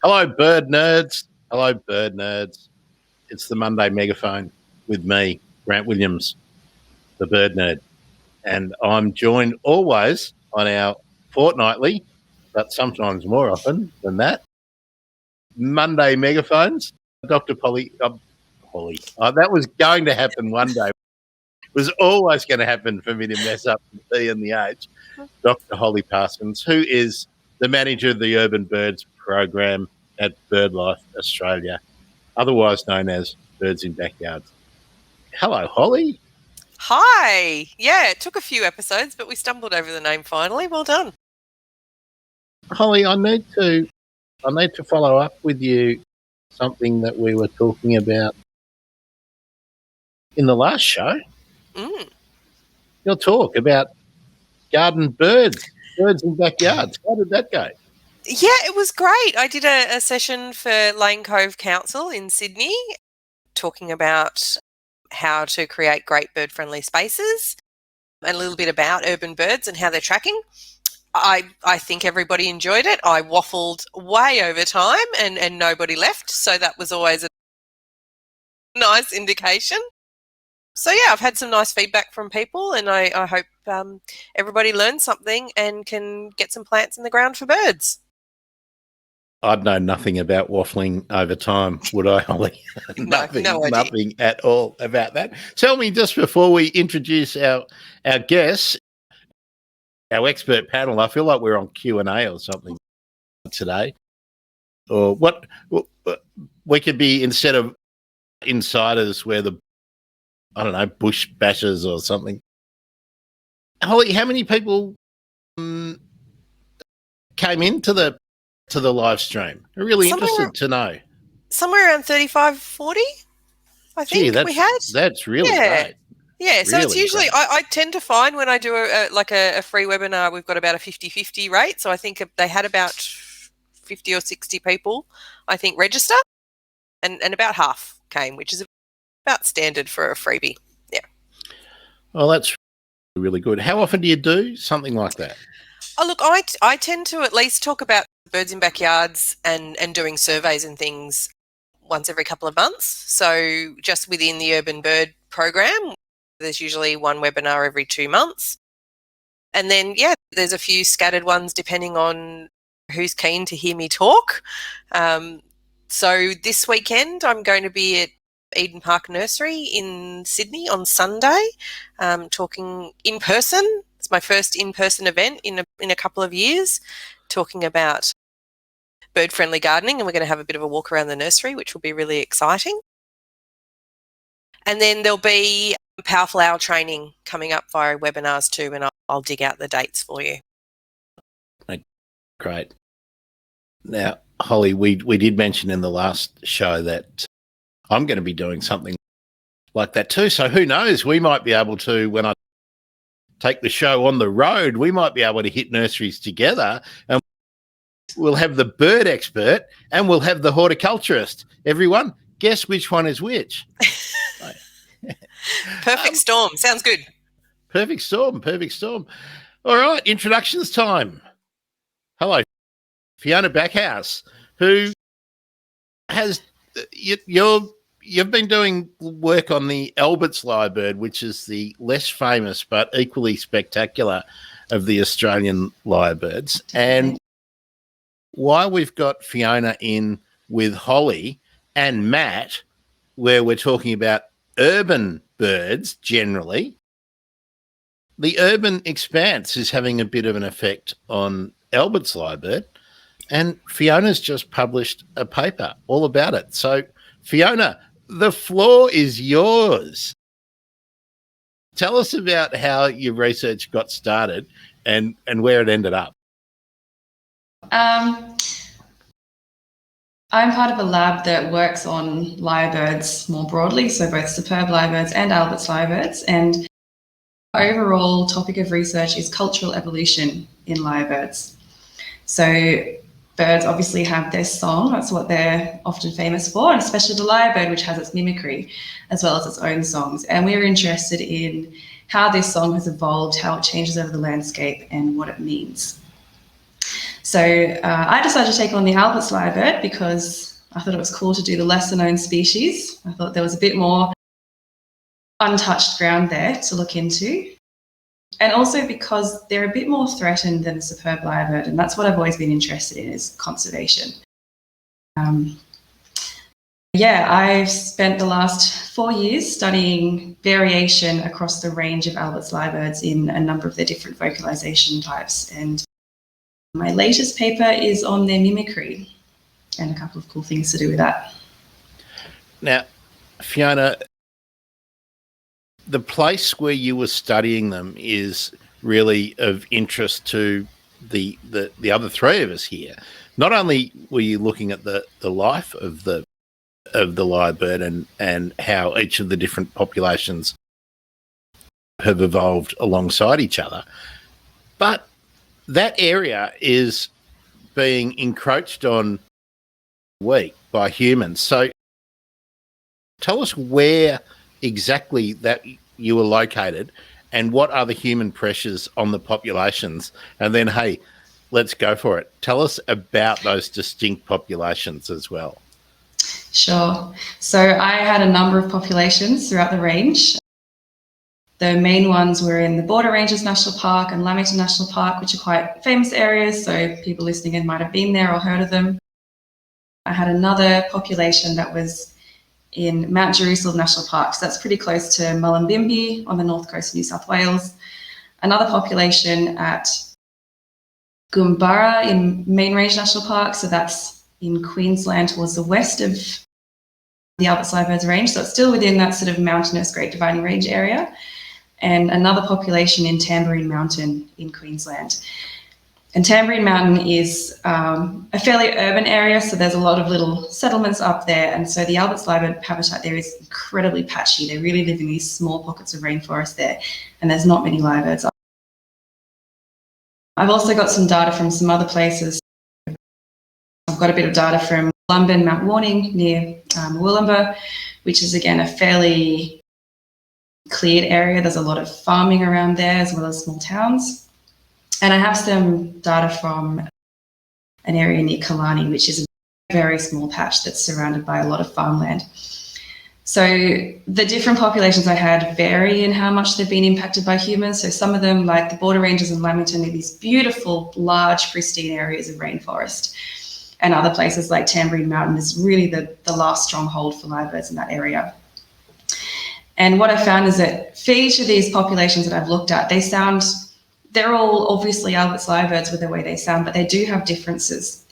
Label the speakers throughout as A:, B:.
A: Hello, bird nerds. Hello, bird nerds. It's the Monday Megaphone with me, Grant Williams, the bird nerd. And I'm joined always on our fortnightly, but sometimes more often than that, Monday Megaphones, Dr. Polly. Polly. That was going to happen one day. It was always going to happen for me to mess up the P and the H. Dr. Holly Parsons, who is the manager of the Urban Birds program at Birdlife Australia, otherwise known as Birds in Backyards. Hello, Holly.
B: Hi. Yeah, it took a few episodes, but we stumbled over the name finally. Well done.
A: Holly, I need to follow up with you something that we were talking about in the last show. Your talk about garden birds in backyards. How did that go?
B: Yeah, it was great. I did a session for Lane Cove Council in Sydney talking about how to create great bird-friendly spaces and a little bit about urban birds and how they're tracking. I think everybody enjoyed it. I waffled way over time and nobody left, so that was always a nice indication. So, yeah, I've had some nice feedback from people, and I hope everybody learns something and can get some plants in the ground for birds.
A: I'd know nothing about waffling over time, would I, Holly? Nothing at all about that. Tell me, just before we introduce our guests, our expert panel, I feel like we're on Q&A or something today. Or what we could be, instead of insiders, where bush bashers or something. Holly, how many people came into the live stream? I'm really interested to know.
B: Somewhere around 35, 40, I think.
A: Gee,
B: we had.
A: That's really great.
B: Yeah, so
A: really
B: it's usually, I tend to find when I do a free webinar, we've got about a 50-50 rate. So I think they had about 50 or 60 people, I think, register, and about half came, which is about standard for a freebie. Yeah.
A: Well, that's really good. How often do you do something like that?
B: Oh, look, I tend to at least talk about birds in backyards and doing surveys and things once every couple of months. So just within the Urban Bird program, there's usually one webinar every 2 months. And then, yeah, there's a few scattered ones depending on who's keen to hear me talk. So this weekend I'm going to be at Eden Park Nursery in Sydney on Sunday, talking in person. It's my first in-person event in a couple of years, talking about bird-friendly gardening, and we're going to have a bit of a walk around the nursery, which will be really exciting. And then there'll be Powerful Owl training coming up via webinars too, and I'll dig out the dates for you.
A: Great. Now, Holly, we did mention in the last show that I'm going to be doing something like that too. So who knows? We might be able to, when I take the show on the road, we might be able to hit nurseries together, and we'll have the bird expert and we'll have the horticulturist. Everyone, guess which one is which?
B: Perfect storm. Sounds good.
A: Perfect storm. All right, introductions time. Hello, Fiona Bachouse, who has you've been doing work on the Albert's lyrebird, which is the less famous but equally spectacular of the Australian lyrebirds. And why we've got Fiona in with Holly and Matt, where we're talking about urban birds generally, the urban expanse is having a bit of an effect on Albert's lyrebird, and Fiona's just published a paper all about it. So, Fiona, the floor is yours. Tell us about how your research got started and where it ended up.
C: I'm part of a lab that works on lyrebirds more broadly, so both superb lyrebirds and Albert's lyrebirds. And our overall topic of research is cultural evolution in lyrebirds. So birds obviously have their song, that's what they're often famous for, and especially the lyrebird, which has its mimicry as well as its own songs. And we're interested in how this song has evolved, how it changes over the landscape, and what it means. So I decided to take on the Albert's lyrebird because I thought it was cool to do the lesser known species. I thought there was a bit more untouched ground there to look into. And also because they're a bit more threatened than the superb lyrebird, and that's what I've always been interested in, is conservation. I've spent the last 4 years studying variation across the range of Albert's lyrebirds in a number of their different vocalization types. And my latest paper is on their mimicry and a couple of cool things to do with that.
A: Now, Fiona, the place where you were studying them is really of interest to the other three of us here. Not only were you looking at the life of the lyrebird and how each of the different populations have evolved alongside each other, but that area is being encroached on by humans. So tell us where exactly that you were located and what are the human pressures on the populations, and then, hey, let's go for it. Tell us about those distinct populations as well.
C: Sure. So I had a number of populations throughout the range. The main ones were in the Border Ranges National Park and Lamington National Park, which are quite famous areas, so people listening in might have been there or heard of them. I had another population that was in Mount Jerusalem National Park, so that's pretty close to Mullumbimby on the north coast of New South Wales. Another population at Goombara in Main Range National Park, so that's in Queensland towards the west of the Albert's lyrebirds range, so it's still within that sort of mountainous Great Dividing Range area. And another population in Tamborine Mountain in Queensland. And Tamborine Mountain is a fairly urban area, so there's a lot of little settlements up there, and so the Albert's lyrebird habitat there is incredibly patchy. They really live in these small pockets of rainforest there, and there's not many lyrebirds up. I've also got some data from some other places. I've got a bit of data from Lumban, Mount Warning near Wollumba, which is again a fairly cleared area. There's a lot of farming around there as well as small towns. And I have some data from an area near Killarney, which is a very small patch that's surrounded by a lot of farmland. So the different populations I had vary in how much they've been impacted by humans. So some of them, like the Border Ranges and Lamington, are these beautiful, large, pristine areas of rainforest. And other places like Tamborine Mountain is really the last stronghold for lyrebirds in that area. And what I found is that for each of these populations that I've looked at, they're all obviously Albert's lyrebirds with the way they sound, but they do have differences.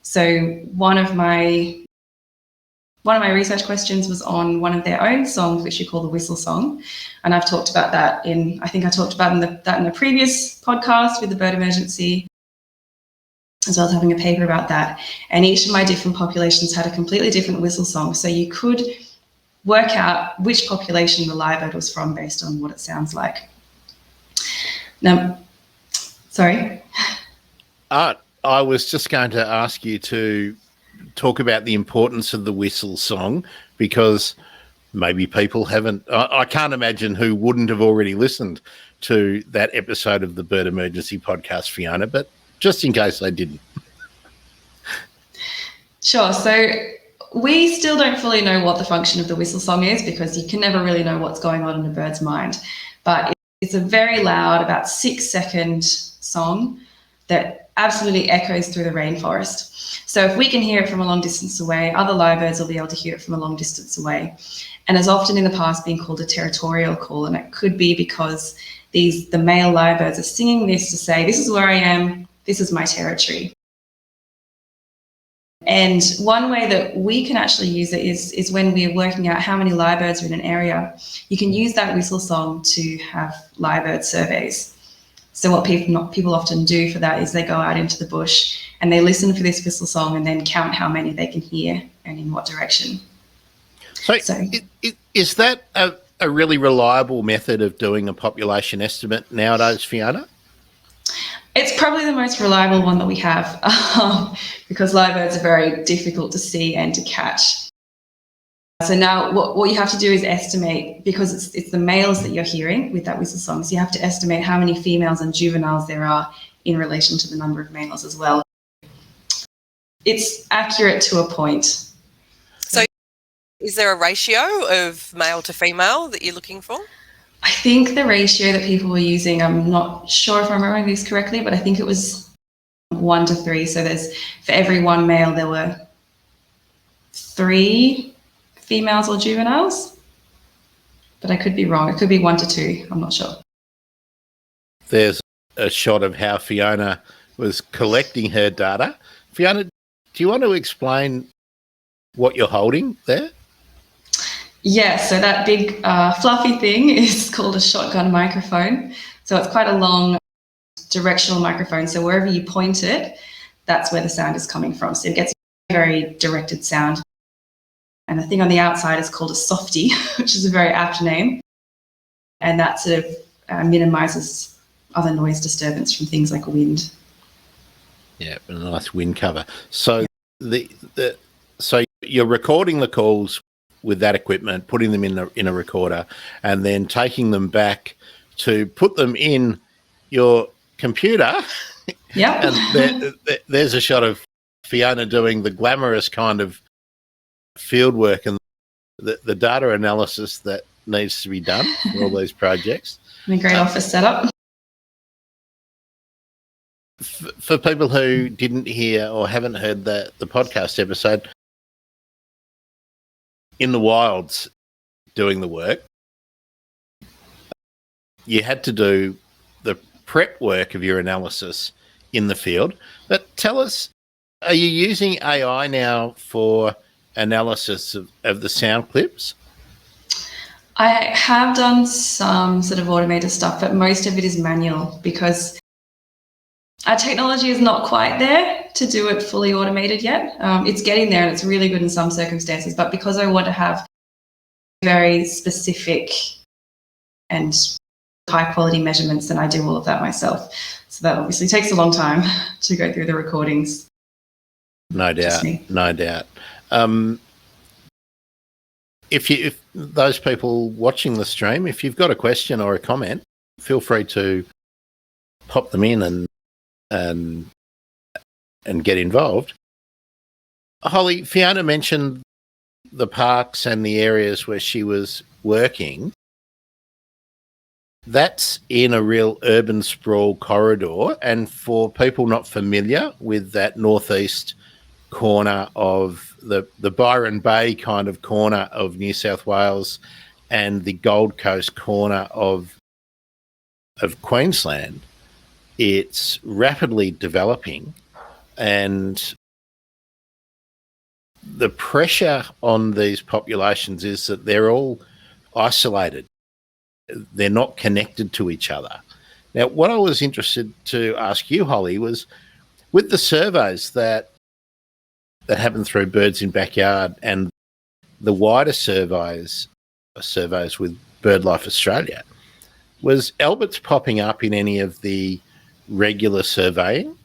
C: So one of my research questions was on one of their own songs, which we call the whistle song. And I've talked about that I think I talked about that in the previous podcast with the bird emergency, as well as having a paper about that. And each of my different populations had a completely different whistle song. So you could work out which population the lyrebird was from based on what it sounds like. Now, sorry.
A: I was just going to ask you to talk about the importance of the whistle song, because maybe people haven't. I can't imagine who wouldn't have already listened to that episode of the Bird Emergency podcast, Fiona, but just in case they didn't.
C: Sure. So we still don't fully know what the function of the whistle song is, because you can never really know what's going on in a bird's mind. But it's a very loud, about 6-second song that absolutely echoes through the rainforest. So if we can hear it from a long distance away, other lyrebirds will be able to hear it from a long distance away. And has often in the past been called a territorial call, and it could be because the male lyrebirds are singing this to say, this is where I am, this is my territory. And one way that we can actually use it is when we're working out how many lyrebirds are in an area. You can use that whistle song to have lyrebird surveys. So what people often do for that is they go out into the bush and they listen for this whistle song and then count how many they can hear and in what direction.
A: So is that a really reliable method of doing a population estimate nowadays, Fiona?
C: It's probably the most reliable one that we have, because lyrebirds are very difficult to see and to catch. So now what you have to do is estimate, because it's the males that you're hearing with that whistle song, so you have to estimate how many females and juveniles there are in relation to the number of males as well. It's accurate to a point.
B: So is there a ratio of male to female that you're looking for?
C: I think the ratio that people were using, I'm not sure if I'm remembering this correctly, but I think it was 1 to 3. So for every one male, there were 3 females or juveniles. But I could be wrong. It could be 1 to 2. I'm not sure.
A: There's a shot of how Fiona was collecting her data. Fiona, do you want to explain what you're holding there?
C: Yeah, so that big fluffy thing is called a shotgun microphone. So it's quite a long directional microphone. So wherever you point it, that's where the sound is coming from. So it gets a very directed sound. And the thing on the outside is called a softie, which is a very apt name. And that sort of minimises other noise disturbance from things like wind.
A: Yeah, a nice wind cover. So so you're recording the calls with that equipment, putting them in a recorder, and then taking them back to put them in your computer.
C: Yeah.
A: And there's a shot of Fiona doing the glamorous kind of field work and the data analysis that needs to be done for all these projects.
C: And a great office setup.
A: For people who didn't hear or haven't heard the podcast episode, in the wilds doing the work, you had to do the prep work of your analysis in the field. But tell us, are you using AI now for analysis of the sound clips?
C: I have done some sort of automated stuff, but most of it is manual because our technology is not quite there to do it fully automated yet. It's getting there and it's really good in some circumstances, but because I want to have very specific and high quality measurements, then I do all of that myself. So that obviously takes a long time to go through the recordings.
A: No doubt, no doubt. If those people watching the stream, if you've got a question or a comment, feel free to pop them in and get involved. Holly, Fiona mentioned the parks and the areas where she was working. That's in a real urban sprawl corridor, and for people not familiar with that northeast corner of the Byron Bay kind of corner of New South Wales and the Gold Coast corner of Queensland, it's rapidly developing, and the pressure on these populations is that they're all isolated. They're not connected to each other. Now, what I was interested to ask you, Holly, was with the surveys that happen through Birds in Backyard and the wider surveys with Birdlife Australia, was Alberts popping up in any of the regular surveying?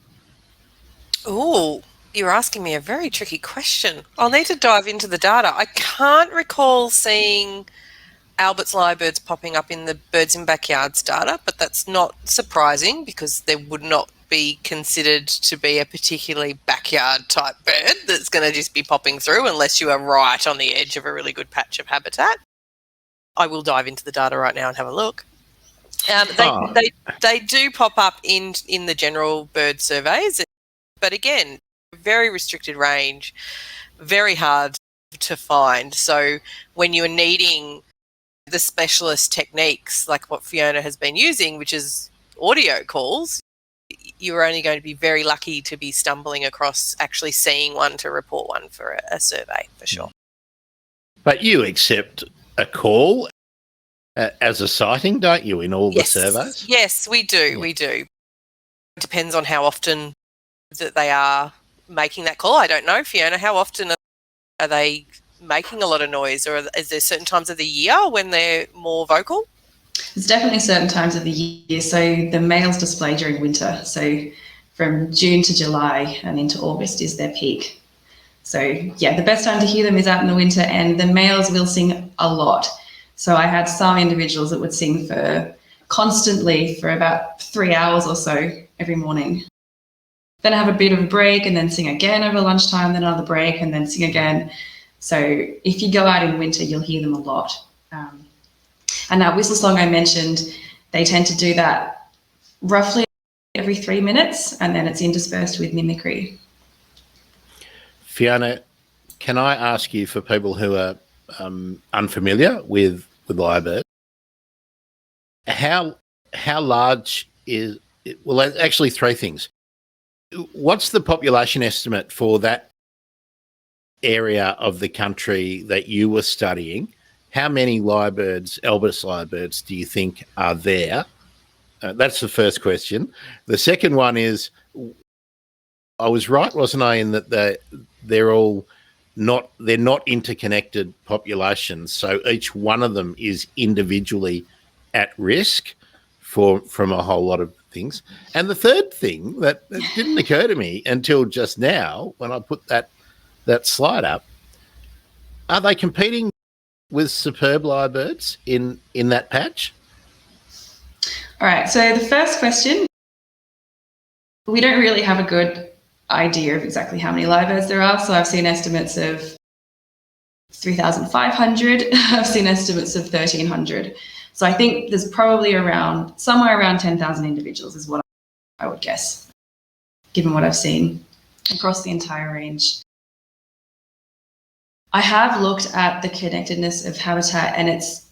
B: Oh, you're asking me a very tricky question. I'll need to dive into the data. I can't recall seeing Albert's lyrebirds popping up in the Birds in Backyards data, but that's not surprising because there would not be considered to be a particularly backyard type bird that's going to just be popping through unless you are right on the edge of a really good patch of habitat. I will dive into the data right now and have a look. They do pop up in the general bird surveys, but again, very restricted range, very hard to find. So when you're needing the specialist techniques like what Fiona has been using, which is audio calls, you're only going to be very lucky to be stumbling across actually seeing one to report one for a survey, for sure.
A: But you accept a call as a sighting, don't you, in all the surveys?
B: Yes, we do. Yeah. We do. It depends on how often that they are making that call. I don't know, Fiona, how often are they making a lot of noise, or is there certain times of the year when they're more vocal?
C: There's definitely certain times of the year. So the males display during winter. So from June to July and into August is their peak. So yeah, the best time to hear them is out in the winter, and the males will sing a lot. So I had some individuals that would sing constantly for about 3 hours or so every morning. then have a bit of a break and then sing again over lunchtime, then another break and then sing again. So if you go out in winter, you'll hear them a lot. And that whistle song I mentioned, they tend to do that roughly every 3 minutes, and then it's interspersed with mimicry.
A: Fiona, can I ask you, for people who are unfamiliar with Lyrebird, how large is it? Well, actually, three things. What's the population estimate for that area of the country that you were studying? How many lyrebirds, Albus lyrebirds, do you think are there? That's the first question. The second one is, I was right, wasn't I, in that they're not interconnected populations, so each one of them is individually at risk from a whole lot of things. And the third thing that didn't occur to me until just now when I put that slide up, are they competing with superb lyrebirds in that patch?
C: All right, so the first question, we don't really have a good idea of exactly how many lyrebirds there are. So I've seen estimates of 3,500. I've seen estimates of 1,300. So I think there's probably somewhere around 10,000 individuals is what I would guess, given what I've seen across the entire range. I have looked at the connectedness of habitat, and it's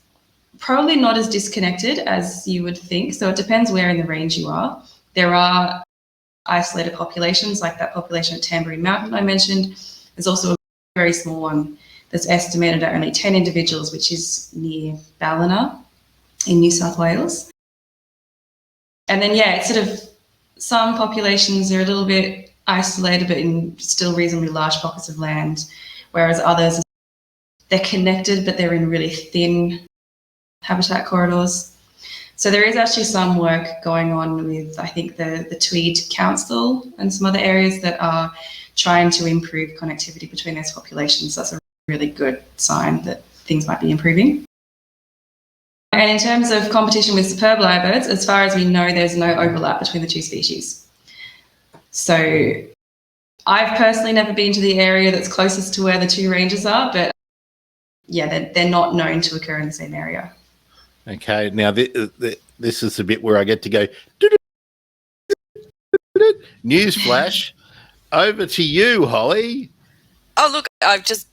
C: probably not as disconnected as you would think. So it depends where in the range you are. There are isolated populations, like that population at Tamborine Mountain I mentioned. There's also a very small one that's estimated at only 10 individuals, which is near Ballina in New South Wales. And then, it's sort of, some populations are a little bit isolated, but in still reasonably large pockets of land, whereas others, they're connected, but they're in really thin habitat corridors. So there is actually some work going on with, I think, the Tweed Council and some other areas that are trying to improve connectivity between those populations. That's a really good sign that things might be improving. And in terms of competition with superb lyrebirds, as far as we know, there's no overlap between the two species. So I've personally never been to the area that's closest to where the two ranges are, but they're not known to occur in the same area.
A: Okay, now this is the bit where I get to go, newsflash, over to you, Holly.
B: Oh, look, I've just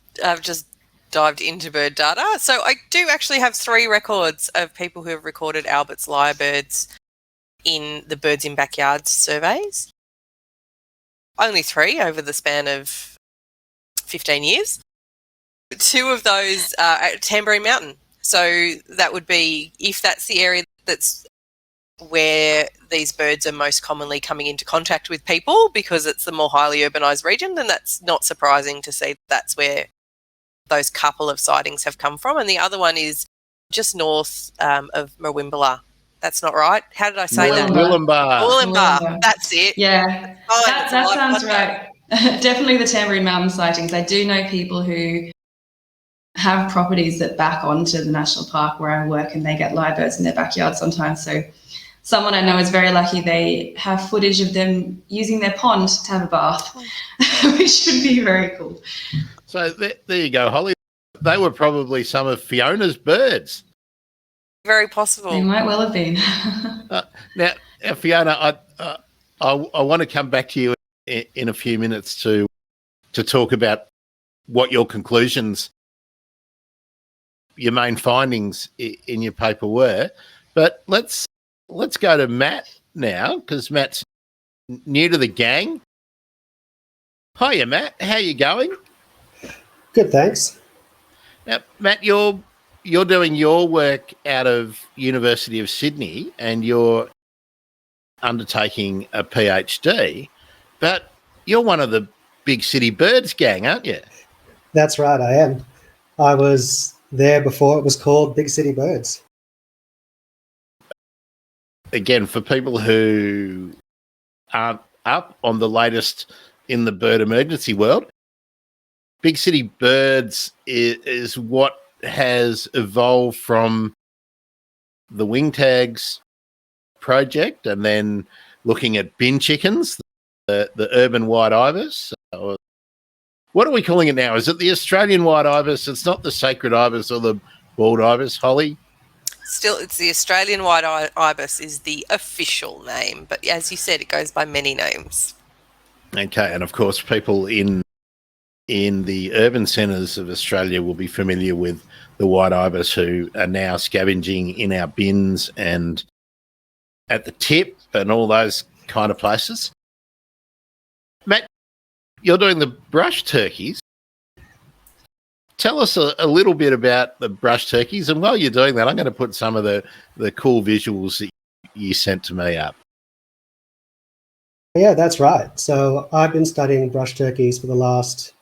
B: dived into bird data. So I do actually have 3 records of people who have recorded Albert's lyrebirds in the Birds in Backyards surveys. Only 3 over the span of 15 years. 2 of those are at Tamborine Mountain. So that would be, if that's the area that's where these birds are most commonly coming into contact with people, because it's the more highly urbanised region, then that's not surprising to see that's where those couple of sightings have come from. And the other one is just north of Murwillumbah. That's not right. How did I say that? Murwillumbah. That's it.
C: Yeah, that sounds right. Definitely the Tamborine Mountain sightings. I do know people who have properties that back onto the national park where I work, and they get lyrebirds in their backyard sometimes. So someone I know is very lucky. They have footage of them using their pond to have a bath, which would be very cool.
A: So there you go, Holly. They were probably some of Fiona's birds.
B: Very possible.
C: They might well have been.
A: Now, Fiona, I want to come back to you in a few minutes to talk about what your conclusions, your main findings in your paper were. But let's go to Matt now, because Matt's new to the gang. Hiya, Matt. How you going?
D: Good, thanks.
A: Now, Matt, you're doing your work out of University of Sydney, and you're undertaking a PhD, but you're one of the Big City Birds gang, aren't you?
D: That's right, I am. I was there before it was called Big City Birds.
A: Again, for people who aren't up on the latest in the bird emergency world, Big City Birds is what has evolved from the wing tags project, and then looking at bin chickens, the urban white ibis. What are we calling it now? Is it the Australian white ibis? It's not the sacred ibis or the bald ibis, Holly?
B: Still, it's the Australian white ibis is the official name, but as you said, it goes by many names.
A: Okay, and of course, people in the urban centres of Australia will be familiar with the white ibis, who are now scavenging in our bins and at the tip and all those kind of places. Matt, you're doing the brush turkeys. Tell us a little bit about the brush turkeys, and while you're doing that, I'm going to put some of the cool visuals that you sent to me up.
D: Yeah, that's right. So I've been studying brush turkeys for the last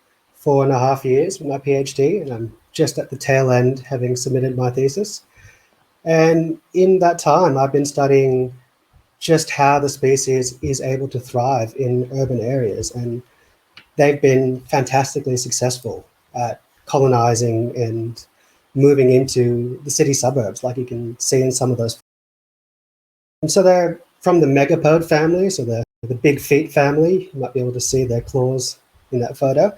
D: 4.5 years with my PhD, and I'm just at the tail end, having submitted my thesis. And in that time, I've been studying just how the species is able to thrive in urban areas, and they've been fantastically successful at colonizing and moving into the city suburbs, like you can see in some of those. And so they're from the megapode family, so the big feet family. You might be able to see their claws in that photo.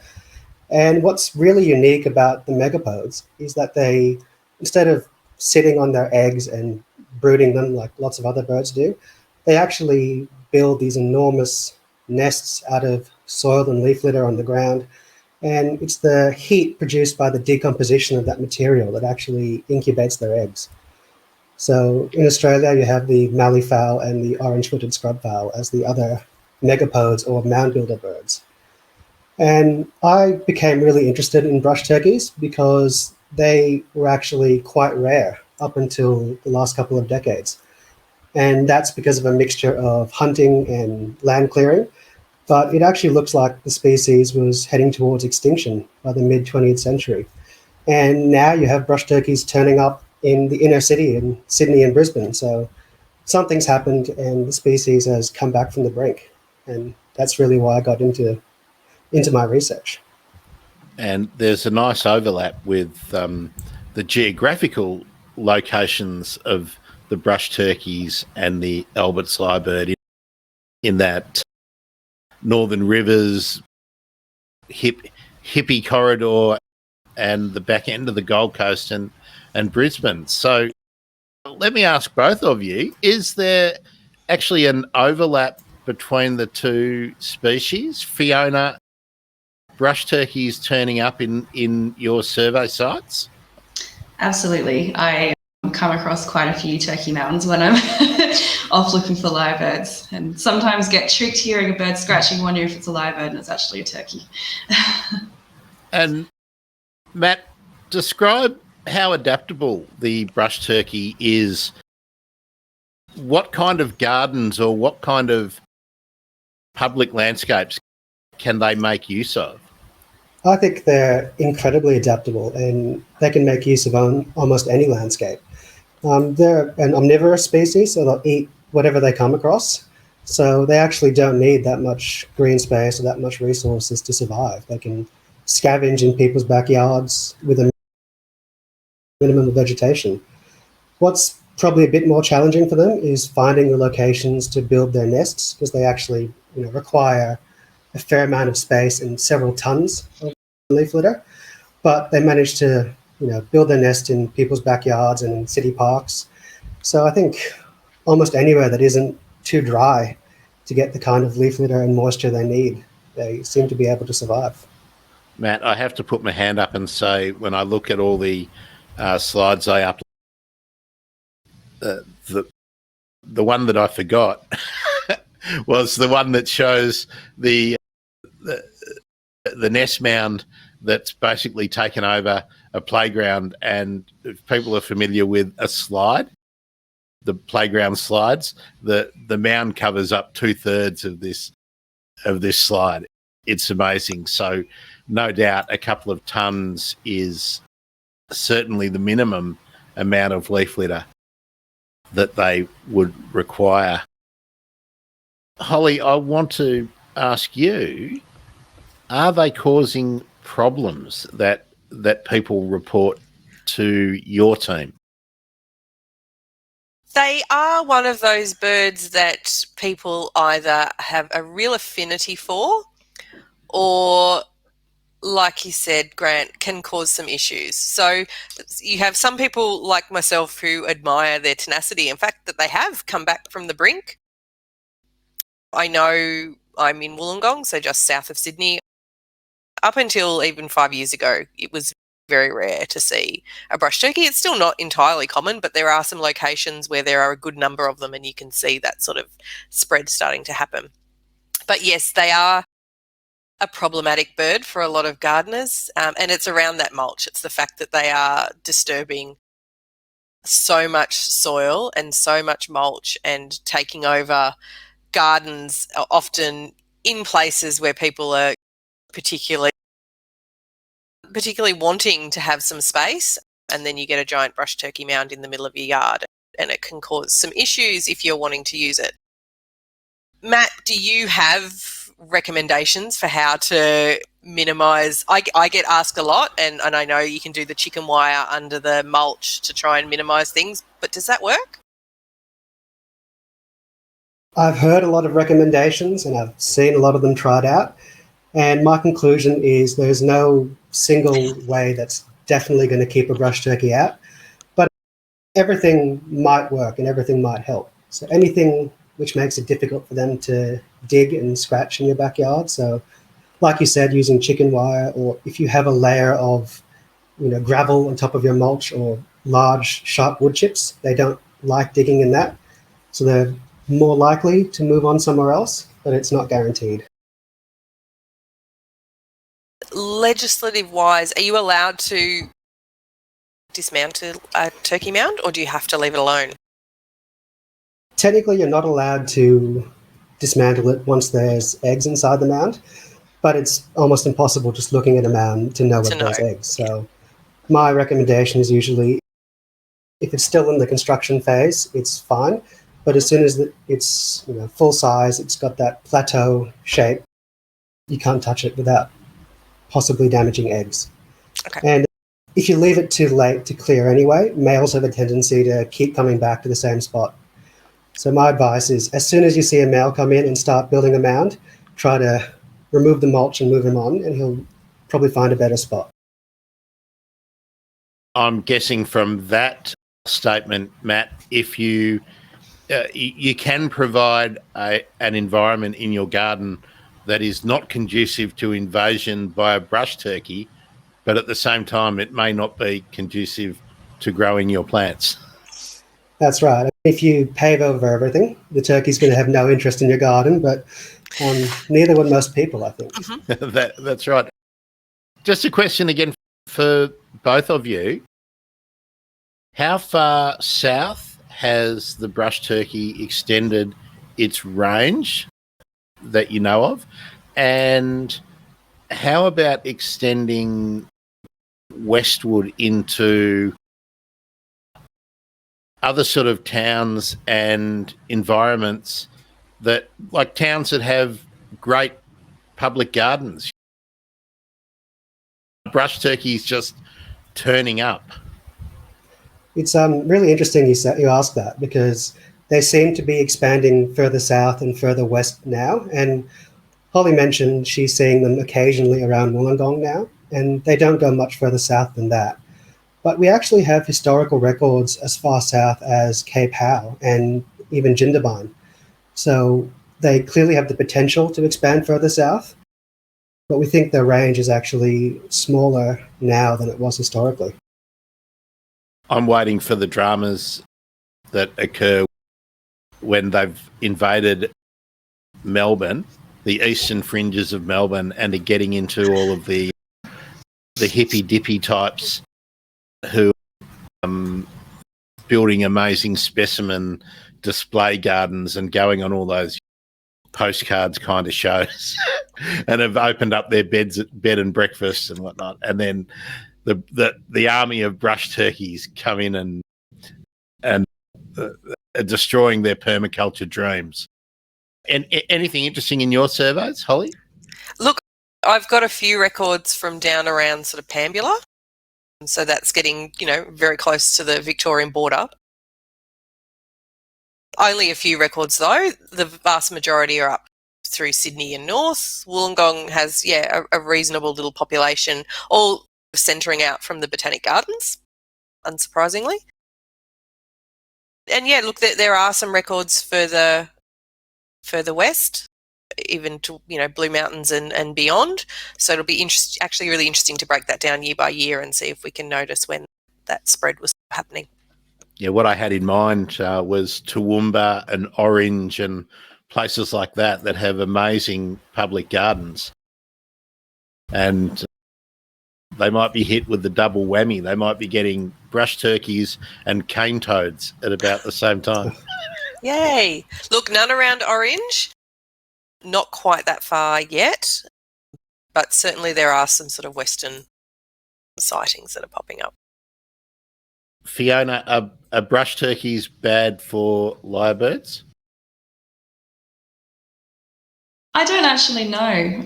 D: And what's really unique about the megapodes is that they, instead of sitting on their eggs and brooding them like lots of other birds do, they actually build these enormous nests out of soil and leaf litter on the ground. And it's the heat produced by the decomposition of that material that actually incubates their eggs. So in Australia, you have the malleefowl and the orange-footed scrubfowl as the other megapodes or mound builder birds. And I became really interested in brush turkeys because they were actually quite rare up until the last couple of decades. And that's because of a mixture of hunting and land clearing. But it actually looks like the species was heading towards extinction by the mid-20th century. And now you have brush turkeys turning up in the inner city in Sydney and Brisbane. So something's happened and the species has come back from the brink. And that's really why I got into my research.
A: And there's a nice overlap with the geographical locations of the brush turkeys and the Albert's lyrebird in that Northern Rivers, hippie corridor, and the back end of the Gold Coast and Brisbane. So let me ask both of you, is there actually an overlap between the two species? Fiona, brush turkeys turning up in your survey sites?
C: Absolutely. I come across quite a few turkey mounds when I'm off looking for lyrebirds, and sometimes get tricked hearing a bird scratching, wonder if it's a lyrebird and it's actually a turkey.
A: And Matt, describe how adaptable the brush turkey is. What kind of gardens or what kind of public landscapes can they make use of?
D: I think they're incredibly adaptable and they can make use of almost any landscape. They're an omnivorous species, so they'll eat whatever they come across. So they actually don't need that much green space or that much resources to survive. They can scavenge in people's backyards with a minimum of vegetation. What's probably a bit more challenging for them is finding the locations to build their nests, because they actually require a fair amount of space and several tons of leaf litter. But they manage to build their nest in people's backyards and in city parks. So I think almost anywhere that isn't too dry to get the kind of leaf litter and moisture they need, they seem to be able to survive.
A: Matt, I have to put my hand up and say, when I look at all the slides I uploaded, the one that I forgot was the one that shows the nest mound that's basically taken over a playground. And if people are familiar with a slide, the playground slides, the mound covers up 2/3 of this slide. It's amazing. So no doubt a couple of tons is certainly the minimum amount of leaf litter that they would require. Holly, I want to ask you, are they causing problems that people report to your team?
B: They are one of those birds that people either have a real affinity for or, like you said, Grant, can cause some issues. So you have some people like myself who admire their tenacity. In fact, that they have come back from the brink. I know I'm in Wollongong, so just south of Sydney. Up until even 5 years ago, it was very rare to see a brush turkey. It's still not entirely common, but there are some locations where there are a good number of them and you can see that sort of spread starting to happen. But yes, they are a problematic bird for a lot of gardeners, and it's around that mulch. It's the fact that they are disturbing so much soil and so much mulch and taking over gardens, often in places where people are particularly wanting to have some space, and then you get a giant brush turkey mound in the middle of your yard, and it can cause some issues if you're wanting to use it. Matt, do you have recommendations for how to minimise? I get asked a lot, and I know you can do the chicken wire under the mulch to try and minimise things, but does that work?
D: I've heard a lot of recommendations and I've seen a lot of them tried out. And my conclusion is there's no single way that's definitely going to keep a brush turkey out, but everything might work and everything might help. So anything which makes it difficult for them to dig and scratch in your backyard. So like you said, using chicken wire, or if you have a layer of gravel on top of your mulch or large sharp wood chips, they don't like digging in that. So they're more likely to move on somewhere else, but it's not guaranteed.
B: Legislative wise, are you allowed to dismantle a turkey mound, or do you have to leave it alone?
D: Technically, you're not allowed to dismantle it once there's eggs inside the mound, but it's almost impossible just looking at a mound to know whether there's eggs. So my recommendation is usually, if it's still in the construction phase, it's fine. But as soon as it's full size, it's got that plateau shape, you can't touch it without possibly damaging eggs.
B: Okay.
D: And if you leave it too late to clear anyway, males have a tendency to keep coming back to the same spot. So my advice is, as soon as you see a male come in and start building a mound, try to remove the mulch and move him on, and he'll probably find a better spot.
A: I'm guessing from that statement, Matt, if you can provide an environment in your garden that is not conducive to invasion by a brush turkey, but at the same time, it may not be conducive to growing your plants.
D: That's right. If you pave over everything, the turkey's going to have no interest in your garden, but neither would most people, I think.
B: Mm-hmm.
A: That's right. Just a question again for both of you. How far south has the brush turkey extended its range that you know of? And how about extending westward into other sort of towns and environments that, like towns that have great public gardens? Brush turkeys just turning up.
D: It's really interesting you ask that, because they seem to be expanding further south and further west now. And Holly mentioned she's seeing them occasionally around Wollongong now, and they don't go much further south than that. But we actually have historical records as far south as Cape Howe and even Jindabyne. So they clearly have the potential to expand further south, but we think their range is actually smaller now than it was historically.
A: I'm waiting for the dramas that occur when they've invaded Melbourne, the eastern fringes of Melbourne, and are getting into all of the hippy-dippy types who are building amazing specimen display gardens and going on all those postcards kind of shows and have opened up their bed and breakfast and whatnot. And then the army of brush turkeys come in and are destroying their permaculture dreams. And anything interesting in your surveys, Holly?
B: Look, I've got a few records from down around sort of Pambula. So that's getting, very close to the Victorian border. Only a few records though. The vast majority are up through Sydney and north. Wollongong has, a reasonable little population, all centering out from the Botanic Gardens, unsurprisingly. And look, there are some records further west, even to Blue Mountains and beyond. So it'll be actually really interesting to break that down year by year and see if we can notice when that spread was happening.
A: Yeah, what I had in mind was Toowoomba and Orange and places like that have amazing public gardens. And they might be hit with the double whammy. They might be getting brush turkeys and cane toads at about the same time.
B: Yay. Look, none around Orange. Not quite that far yet, but certainly there are some sort of western sightings that are popping up.
A: Fiona, are brush turkeys bad for lyrebirds?
C: I don't actually know.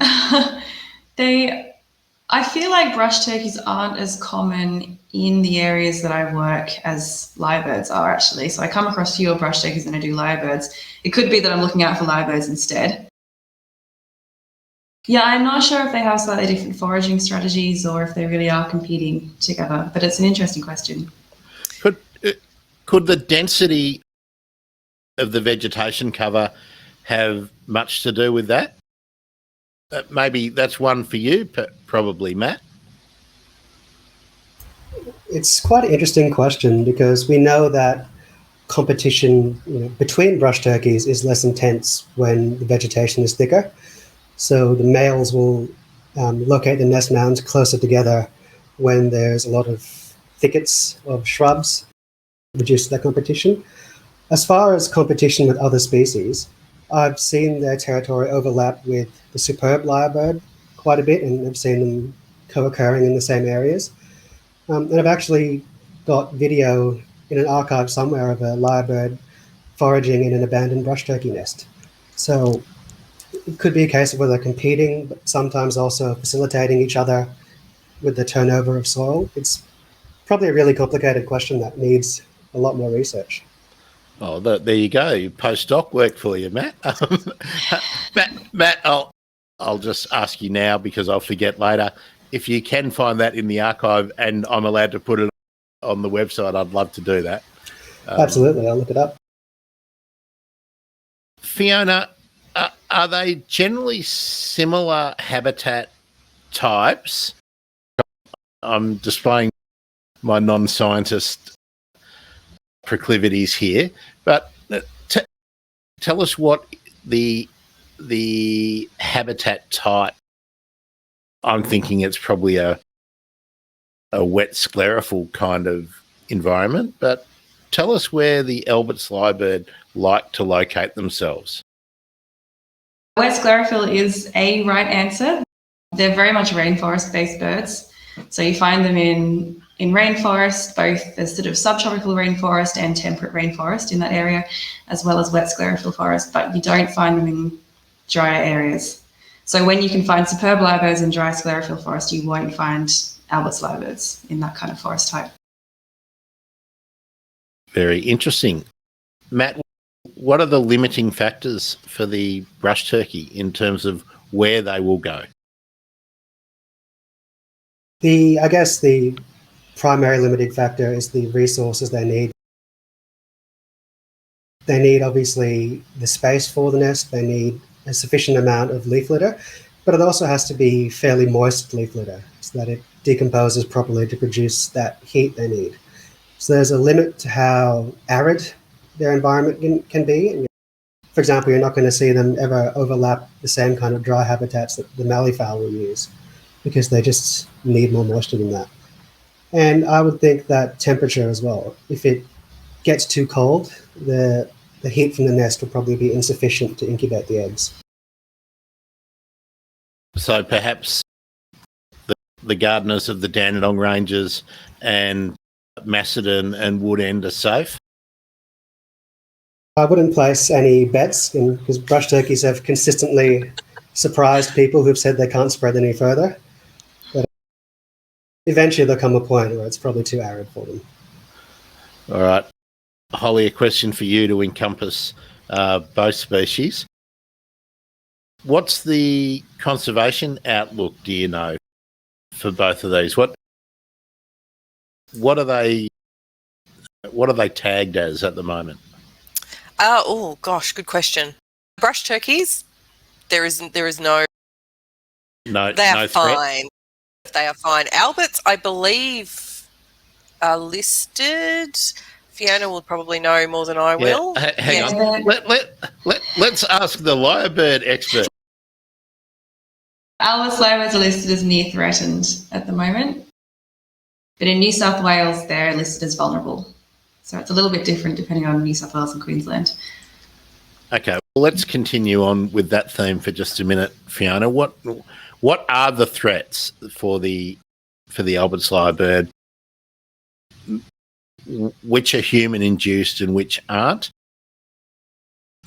C: I feel like brush turkeys aren't as common in the areas that I work as lyrebirds are actually. So I come across fewer brush turkeys than I do lyrebirds. It could be that I'm looking out for lyrebirds instead. Yeah, I'm not sure if they have slightly different foraging strategies or if they really are competing together, but it's an interesting question.
A: Could the density of the vegetation cover have much to do with that? Maybe that's one for you, probably, Matt.
D: It's quite an interesting question because we know that competition between brush turkeys is less intense when the vegetation is thicker. So the males will locate the nest mounds closer together when there's a lot of thickets of shrubs, reduce that competition. As far as competition with other species, I've seen their territory overlap with the superb lyrebird quite a bit, and I've seen them co-occurring in the same areas. And I've actually got video in an archive somewhere of a lyrebird foraging in an abandoned brush turkey nest. So it could be a case of where they're competing, but sometimes also facilitating each other with the turnover of soil. It's probably a really complicated question that needs a lot more research.
A: Oh, there you go. Postdoc work for you, Matt. Matt, I'll just ask you now because I'll forget later. If you can find that in the archive and I'm allowed to put it on the website, I'd love to do that.
D: Absolutely, I'll look it up.
A: Fiona, are they generally similar habitat types? I'm displaying my non-scientist proclivities here, but tell us what the habitat type. I'm thinking it's probably a wet sclerophyll kind of environment, but tell us where the Albert's lyrebird like to locate themselves.
C: Wet sclerophyll is a right answer. They're very much rainforest-based birds. So you find them in rainforest, both the sort of subtropical rainforest and temperate rainforest in that area, as well as wet sclerophyll forest, but you don't find them in drier areas. So when you can find superb lyrebirds in dry sclerophyll forest, you won't find Albert's lyrebirds in that kind of forest type.
A: Very interesting. Matt, what are the limiting factors for the brush turkey in terms of where they will go?
D: I guess the primary limiting factor is the resources they need. They need, obviously, the space for the nest. They need a sufficient amount of leaf litter, but it also has to be fairly moist leaf litter so that it decomposes properly to produce that heat they need. So there's a limit to how arid their environment can be. For example, you're not going to see them ever overlap the same kind of dry habitats that the malleefowl will use because they just need more moisture than that. And I would think that temperature as well. If it gets too cold, the heat from the nest will probably be insufficient to incubate the eggs.
A: So perhaps the gardeners of the Dandenong Ranges and Macedon and Wood End are safe?
D: I wouldn't place any bets because brush turkeys have consistently surprised people who've said they can't spread any further. But eventually there'll come a point where it's probably too arid for them.
A: All right. Holly, a question for you to encompass both species. What's the conservation outlook, do you know, for both of these? What are they tagged as at the moment?
B: Oh gosh, good question. Brush turkeys, there is no.
A: No,
B: They are
A: no threat.
B: fine. They are fine. Alberts, I believe, are listed. Fiona will probably know more than I will.
A: Hang on. Let's ask the lyrebird expert.
C: Albert's lyrebirds are listed as near threatened at the moment, but in New South Wales they're listed as vulnerable. So it's a little bit different depending on New South Wales and Queensland.
A: Okay, well, let's continue on with that theme for just a minute, Fiona. What are the threats for the Albert's lyrebird? Which are human induced and which aren't?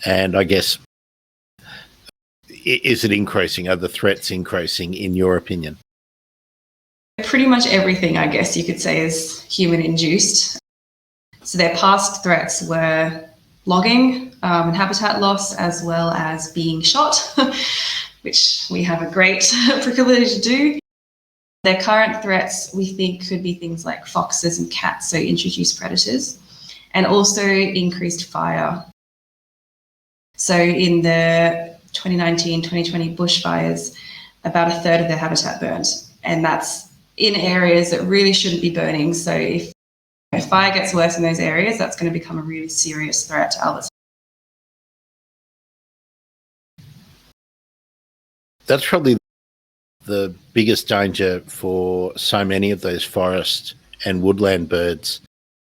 A: And I guess, is it increasing? Are the threats increasing in your opinion?
C: Pretty much everything, I guess you could say, is human induced. So their past threats were logging and habitat loss, as well as being shot, which we have a great proclivity to do. Their current threats, we think, could be things like foxes and cats, so introduced predators, and also increased fire. So in the 2019-2020 bushfires, about a third of their habitat burned, and that's in areas that really shouldn't be burning. So if fire gets worse in those areas, that's going to become a really serious threat to Albert's.
A: That's probably the biggest danger for so many of those forest and woodland birds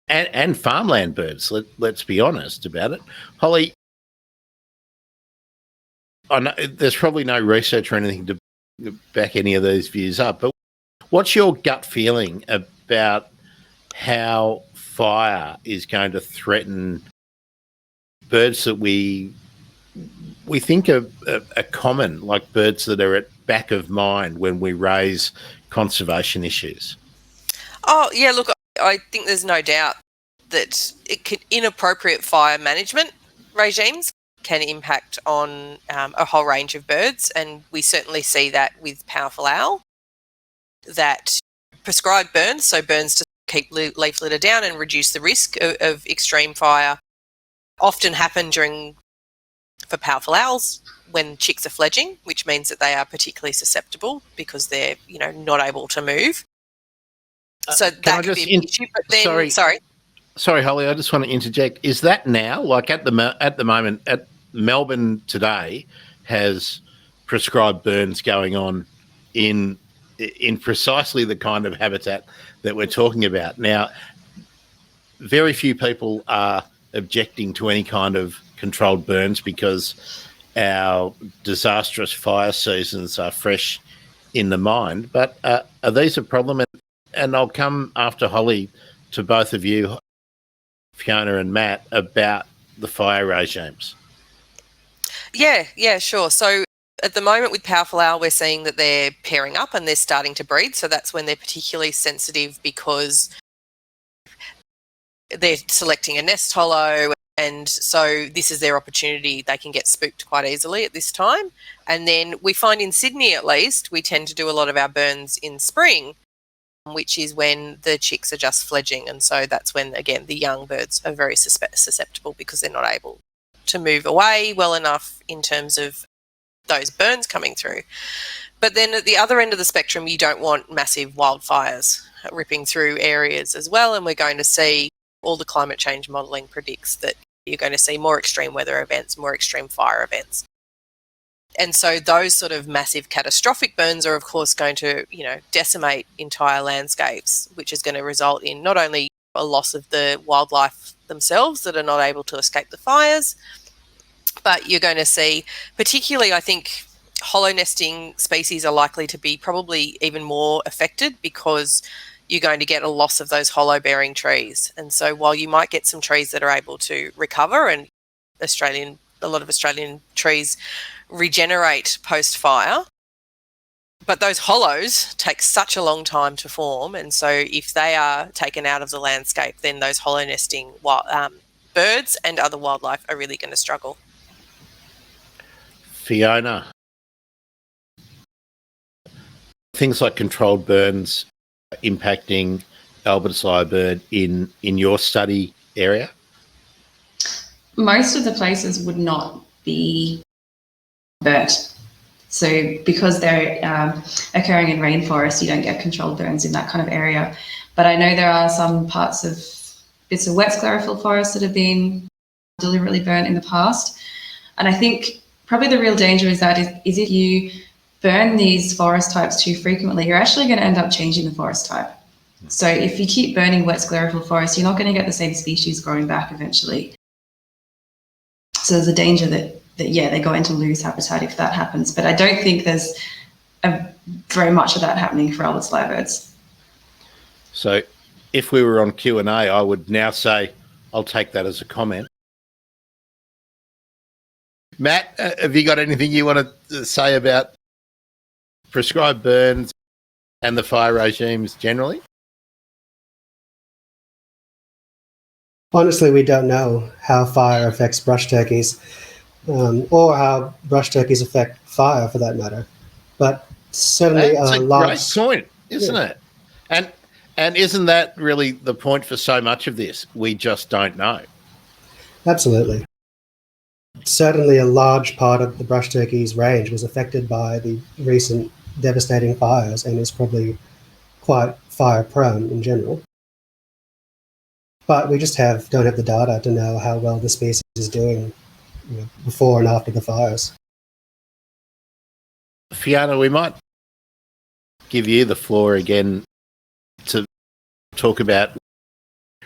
A: and farmland birds. Let's be honest about it. Holly, I know there's probably no research or anything to back any of these views up, but what's your gut feeling about how fire is going to threaten birds that we think are common, like birds that are at back of mind when we raise conservation issues? Oh,
B: yeah, look, I think there's no doubt that inappropriate fire management regimes can impact on a whole range of birds, and we certainly see that with powerful owl, that prescribed burns, so burns to keep leaf litter down and reduce the risk of extreme fire, often happen for powerful owls when chicks are fledging, which means that they are particularly susceptible because they're not able to move. So that could be an issue. But then,
A: sorry, Holly, I just want to interject. Is that now, like at the moment, at Melbourne today, has prescribed burns going on in precisely the kind of habitat that we're talking about now? Very few people are objecting to any kind of controlled burns because our disastrous fire seasons are fresh in the mind. But are these a problem? And I'll come after Holly to both of you, Fiona and Matt, about the fire regimes.
B: Yeah, sure. So at the moment with powerful owl, we're seeing that they're pairing up and they're starting to breed. So that's when they're particularly sensitive because they're selecting a nest hollow, and so this is their opportunity. They can get spooked quite easily at this time. And then we find in Sydney, at least, we tend to do a lot of our burns in spring, which is when the chicks are just fledging. And so that's when, again, the young birds are very susceptible because they're not able to move away well enough in terms of those burns coming through. But then at the other end of the spectrum, you don't want massive wildfires ripping through areas as well. And we're going to see all the climate change modelling predicts that you're going to see more extreme weather events, more extreme fire events. And so those sort of massive catastrophic burns are, of course, going to, decimate entire landscapes, which is going to result in not only a loss of the wildlife themselves that are not able to escape the fires, but you're going to see, particularly, I think, hollow nesting species are likely to be probably even more affected because you're going to get a loss of those hollow bearing trees. And so while you might get some trees that are able to recover, and a lot of Australian trees regenerate post-fire, but those hollows take such a long time to form. And so if they are taken out of the landscape, then those hollow nesting birds and other wildlife are really going to struggle.
A: Fiona, things like controlled burns impacting Albert's lyrebird in your study area?
C: Most of the places would not be burnt. So because they're occurring in rainforest, you don't get controlled burns in that kind of area. But I know there are some parts of bits of wet sclerophyll forest that have been deliberately burnt in the past. And I think probably the real danger is if you burn these forest types too frequently, you're actually going to end up changing the forest type. So if you keep burning wet sclerophyll forest, you're not going to get the same species growing back eventually. So there's a danger that they're going to lose habitat if that happens. But I don't think there's very much of that happening for Albert's lyrebirds.
A: So if we were on Q&A, I would now say I'll take that as a comment. Matt, have you got anything you want to say about prescribed burns and the fire regimes generally?
D: Honestly, we don't know how fire affects brush turkeys, or how brush turkeys affect fire, for that matter. But certainly
A: That's a
D: large
A: great point, isn't it? And isn't that really the point for so much of this? We just don't know.
D: Absolutely. Certainly a large part of the brush turkey's range was affected by the recent devastating fires and is probably quite fire prone in general. But we just don't have the data to know how well the species is doing, before and after the fires.
A: Fiona, we might give you the floor again to talk about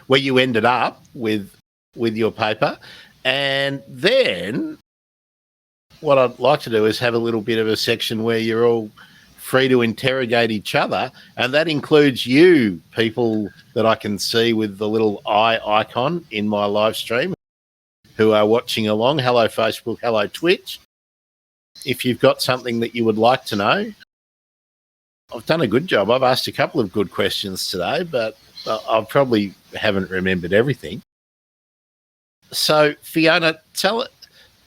A: where you ended up with your paper. And then what I'd like to do is have a little bit of a section where you're all free to interrogate each other. And that includes you, people that I can see with the little eye icon in my live stream who are watching along. Hello, Facebook. Hello, Twitch. If you've got something that you would like to know, I've done a good job. I've asked a couple of good questions today, but I probably haven't remembered everything. So, Fiona, tell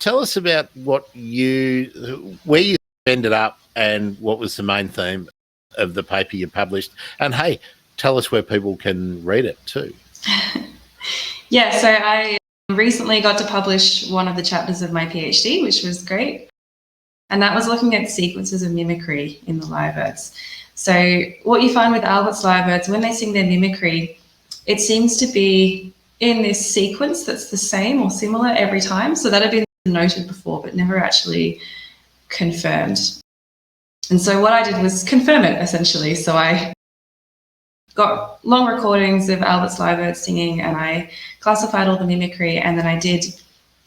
A: us about where you ended up and what was the main theme of the paper you published. And, hey, tell us where people can read it too.
C: Yeah, so I recently got to publish one of the chapters of my PhD, which was great. And that was looking at sequences of mimicry in the lyrebirds. So what you find with Albert's lyrebirds, when they sing their mimicry, it seems to be in this sequence that's the same or similar every time. So that had been noted before, but never actually confirmed. And so what I did was confirm it, essentially. So I got long recordings of Albert's lyrebirds singing, and I classified all the mimicry, and then I did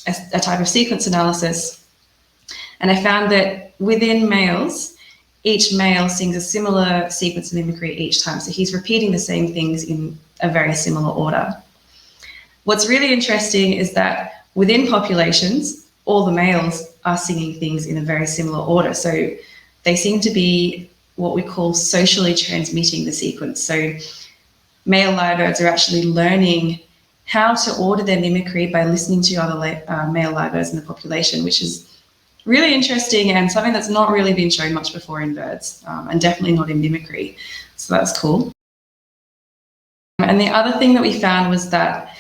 C: a type of sequence analysis. And I found that within males, each male sings a similar sequence of mimicry each time. So he's repeating the same things in a very similar order. What's really interesting is that within populations, all the males are singing things in a very similar order. So they seem to be what we call socially transmitting the sequence. So male lyrebirds are actually learning how to order their mimicry by listening to other male lyrebirds in the population, which is really interesting and something that's not really been shown much before in birds, and definitely not in mimicry. So that's cool. And the other thing that we found was that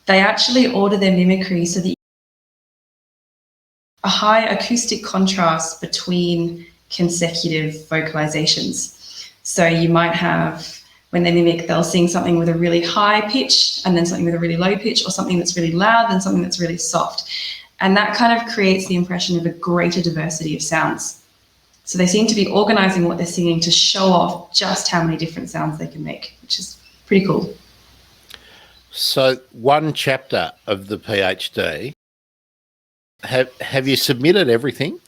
C: they actually order their mimicry so that a high acoustic contrast between consecutive vocalizations. So you might have, when they mimic, they'll sing something with a really high pitch and then something with a really low pitch, or something that's really loud and something that's really soft. And that kind of creates the impression of a greater diversity of sounds. So they seem to be organizing what they're singing to show off just how many different sounds they can make, which is pretty cool.
A: So one chapter of the PhD, have you submitted everything?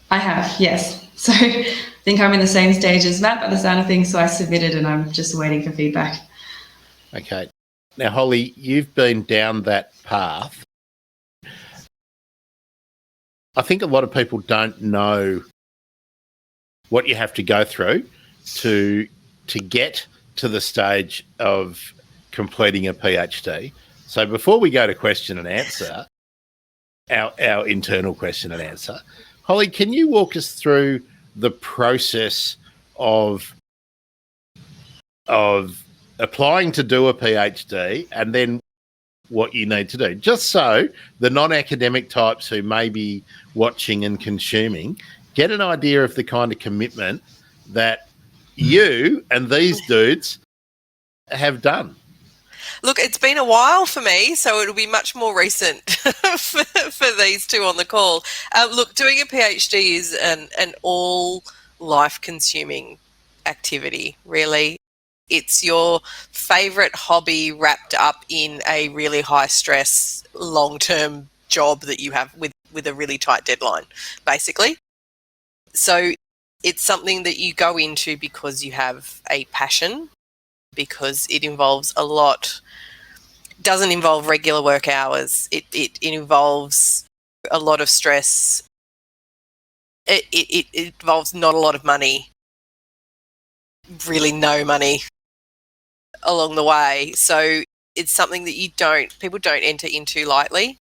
C: I have, yes. So I think I'm in the same stage as Matt by the sound of things, so I submitted and I'm just waiting for feedback.
A: Okay. Now, Holly, you've been down that path. I think a lot of people don't know what you have to go through to get to the stage of completing a PhD. So before we go to question and answer, our internal question and answer, Holly, can you walk us through the process of applying to do a PhD and then what you need to do, just so the non-academic types who may be watching and consuming get an idea of the kind of commitment that you and these dudes have done?
B: Look, it's been a while for me, so it'll be much more recent for these two on the call. Look, doing a PhD is an all life-consuming activity, really. It's your favourite hobby wrapped up in a really high-stress, long-term job that you have with a really tight deadline, basically. So it's something that you go into because you have a passion, because it involves a lot. Doesn't involve regular work hours. It involves a lot of stress. It involves not a lot of money, really no money along the way. So it's something that people don't enter into lightly.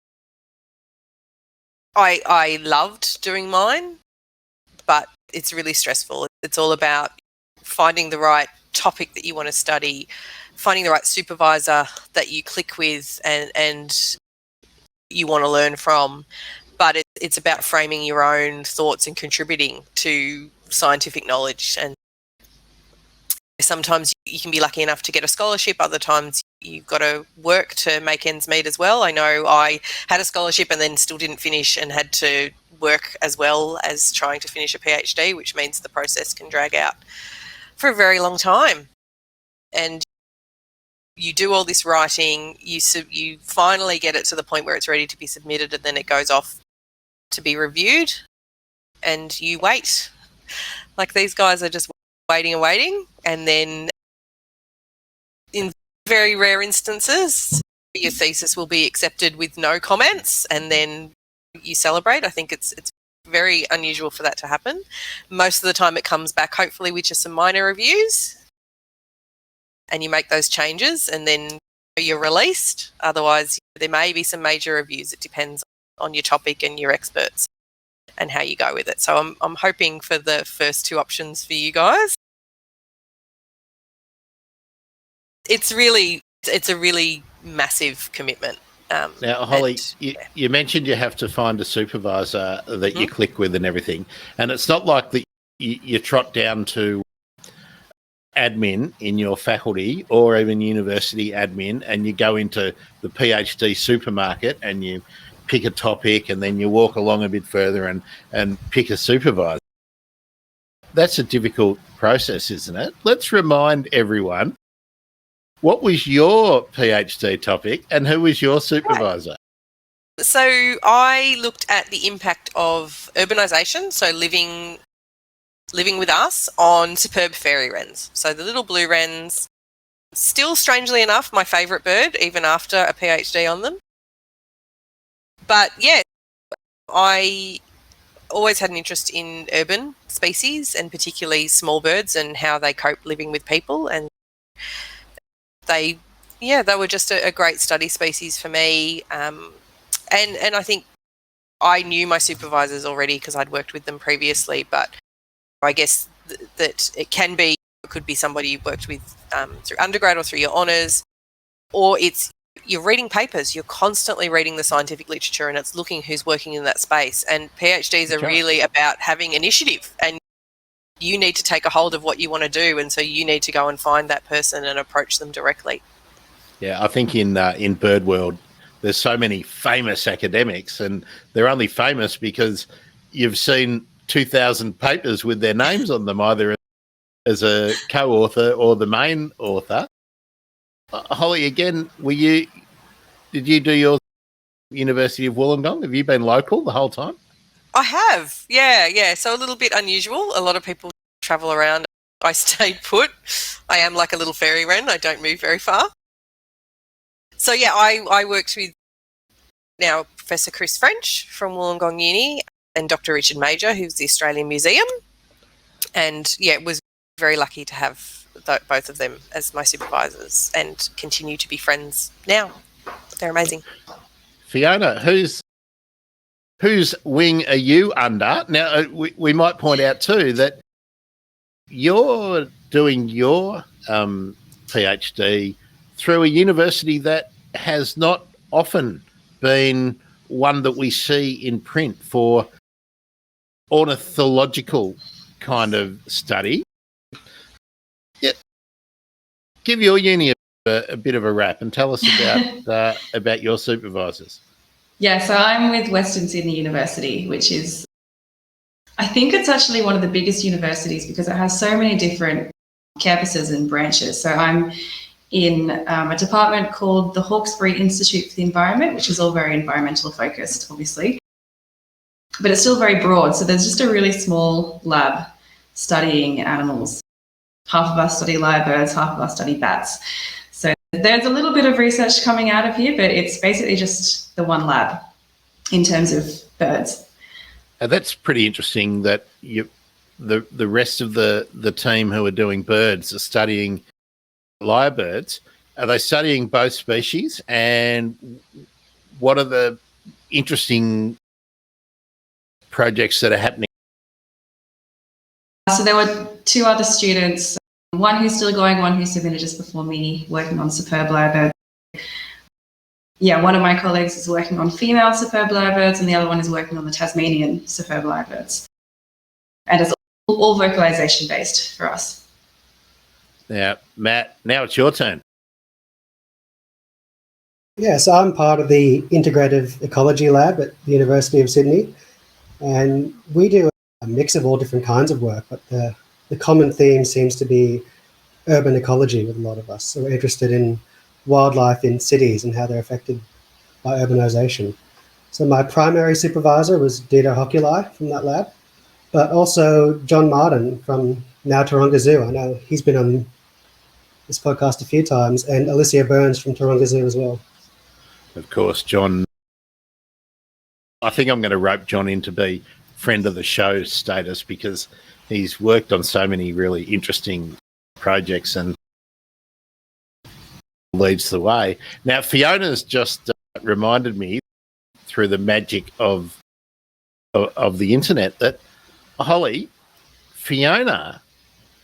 B: I loved doing mine, but it's really stressful. It's all about finding the right topic that you want to study, finding the right supervisor that you click with and you want to learn from. But it's about framing your own thoughts and contributing to scientific knowledge. And sometimes you can be lucky enough to get a scholarship. Other times you've got to work to make ends meet as well. I know I had a scholarship and then still didn't finish and had to work as well as trying to finish a PhD, which means the process can drag out for a very long time. And you do all this writing, you finally get it to the point where it's ready to be submitted, and then it goes off to be reviewed, and you wait. Like, these guys are just waiting and waiting, and then in very rare instances, your thesis will be accepted with no comments, and then you celebrate. I think it's very unusual for that to happen. Most of the time it comes back, hopefully, with just some minor reviews, and you make those changes, and then you're released. Otherwise, there may be some major reviews. It depends on your topic and your experts and how you go with it. So I'm hoping for the first two options for you guys. It's a really massive commitment.
A: Now, Holly, you mentioned you have to find a supervisor that you click with and everything, and it's not like that you trot down to admin in your faculty or even university admin and you go into the PhD supermarket and you pick a topic and then you walk along a bit further and pick a supervisor. That's a difficult process, isn't it? Let's remind everyone, what was your PhD topic and who was your supervisor?
B: So I looked at the impact of urbanisation, so living with us, on superb fairy wrens. So the little blue wrens, still strangely enough, my favourite bird, even after a PhD on them. But yeah, I always had an interest in urban species and particularly small birds and how they cope living with people. And they were just a great study species for me. And I think I knew my supervisors already because I'd worked with them previously, but I guess that it could be somebody you've worked with through undergrad or through your honours, or you're reading papers, you're constantly reading the scientific literature and it's looking who's working in that space. And PhDs are really about having initiative, and you need to take a hold of what you want to do, and so you need to go and find that person and approach them directly.
A: Yeah, I think in bird world, there's so many famous academics, and they're only famous because you've seen 2,000 papers with their names on them, either as a co-author or the main author. Holly, again, did you do your University of Wollongong? Have you been local the whole time?
B: I have, yeah. So a little bit unusual. A lot of people travel around. I stayed put. I am like a little fairy wren. I don't move very far. So yeah, I worked with now Professor Chris French from Wollongong Uni and Dr. Richard Major, who's the Australian Museum. And yeah, was very lucky to have both of them as my supervisors and continue to be friends now. They're amazing.
A: Fiona, whose wing are you under? Now, we might point out too that you're doing your PhD through a university that has not often been one that we see in print for ornithological kind of study. Yeah. Give your uni a bit of a rap and tell us about your supervisors.
C: Yeah, so I'm with Western Sydney University, which is, I think it's actually one of the biggest universities because it has so many different campuses and branches. So I'm in a department called the Hawkesbury Institute for the Environment, which is all very environmental focused, obviously. But it's still very broad. So there's just a really small lab studying animals. Half of us study lyrebirds, half of us study bats. So there's a little bit of research coming out of here, but it's basically just the one lab in terms of birds.
A: That's pretty interesting that the rest of the team who are doing birds are studying lyrebirds. Are they studying both species? And what are the interesting projects that are happening?
C: So there were two other students, one who's still going, one who submitted just before me, working on superb lyrebirds. Yeah, one of my colleagues is working on female superb lyrebirds and the other one is working on the Tasmanian superb lyrebirds. And it's all vocalization based for us.
A: Now, Matt, now it's your turn.
D: Yeah, so I'm part of the Integrative Ecology Lab at the University of Sydney, and we do a mix of all different kinds of work, but the common theme seems to be urban ecology with a lot of us. So we're interested in wildlife in cities and how they're affected by urbanisation. So my primary supervisor was Dieter Hoculi from that lab, but also John Martin from Now Taronga Zoo. I know he's been on this podcast a few times, and Alicia Burns from Taronga Zoo as well.
A: Of course, John. I think I'm going to rope John in to be friend of the show status because he's worked on so many really interesting projects and leads the way. Now, Fiona's just reminded me through the magic of the internet that, Holly, Fiona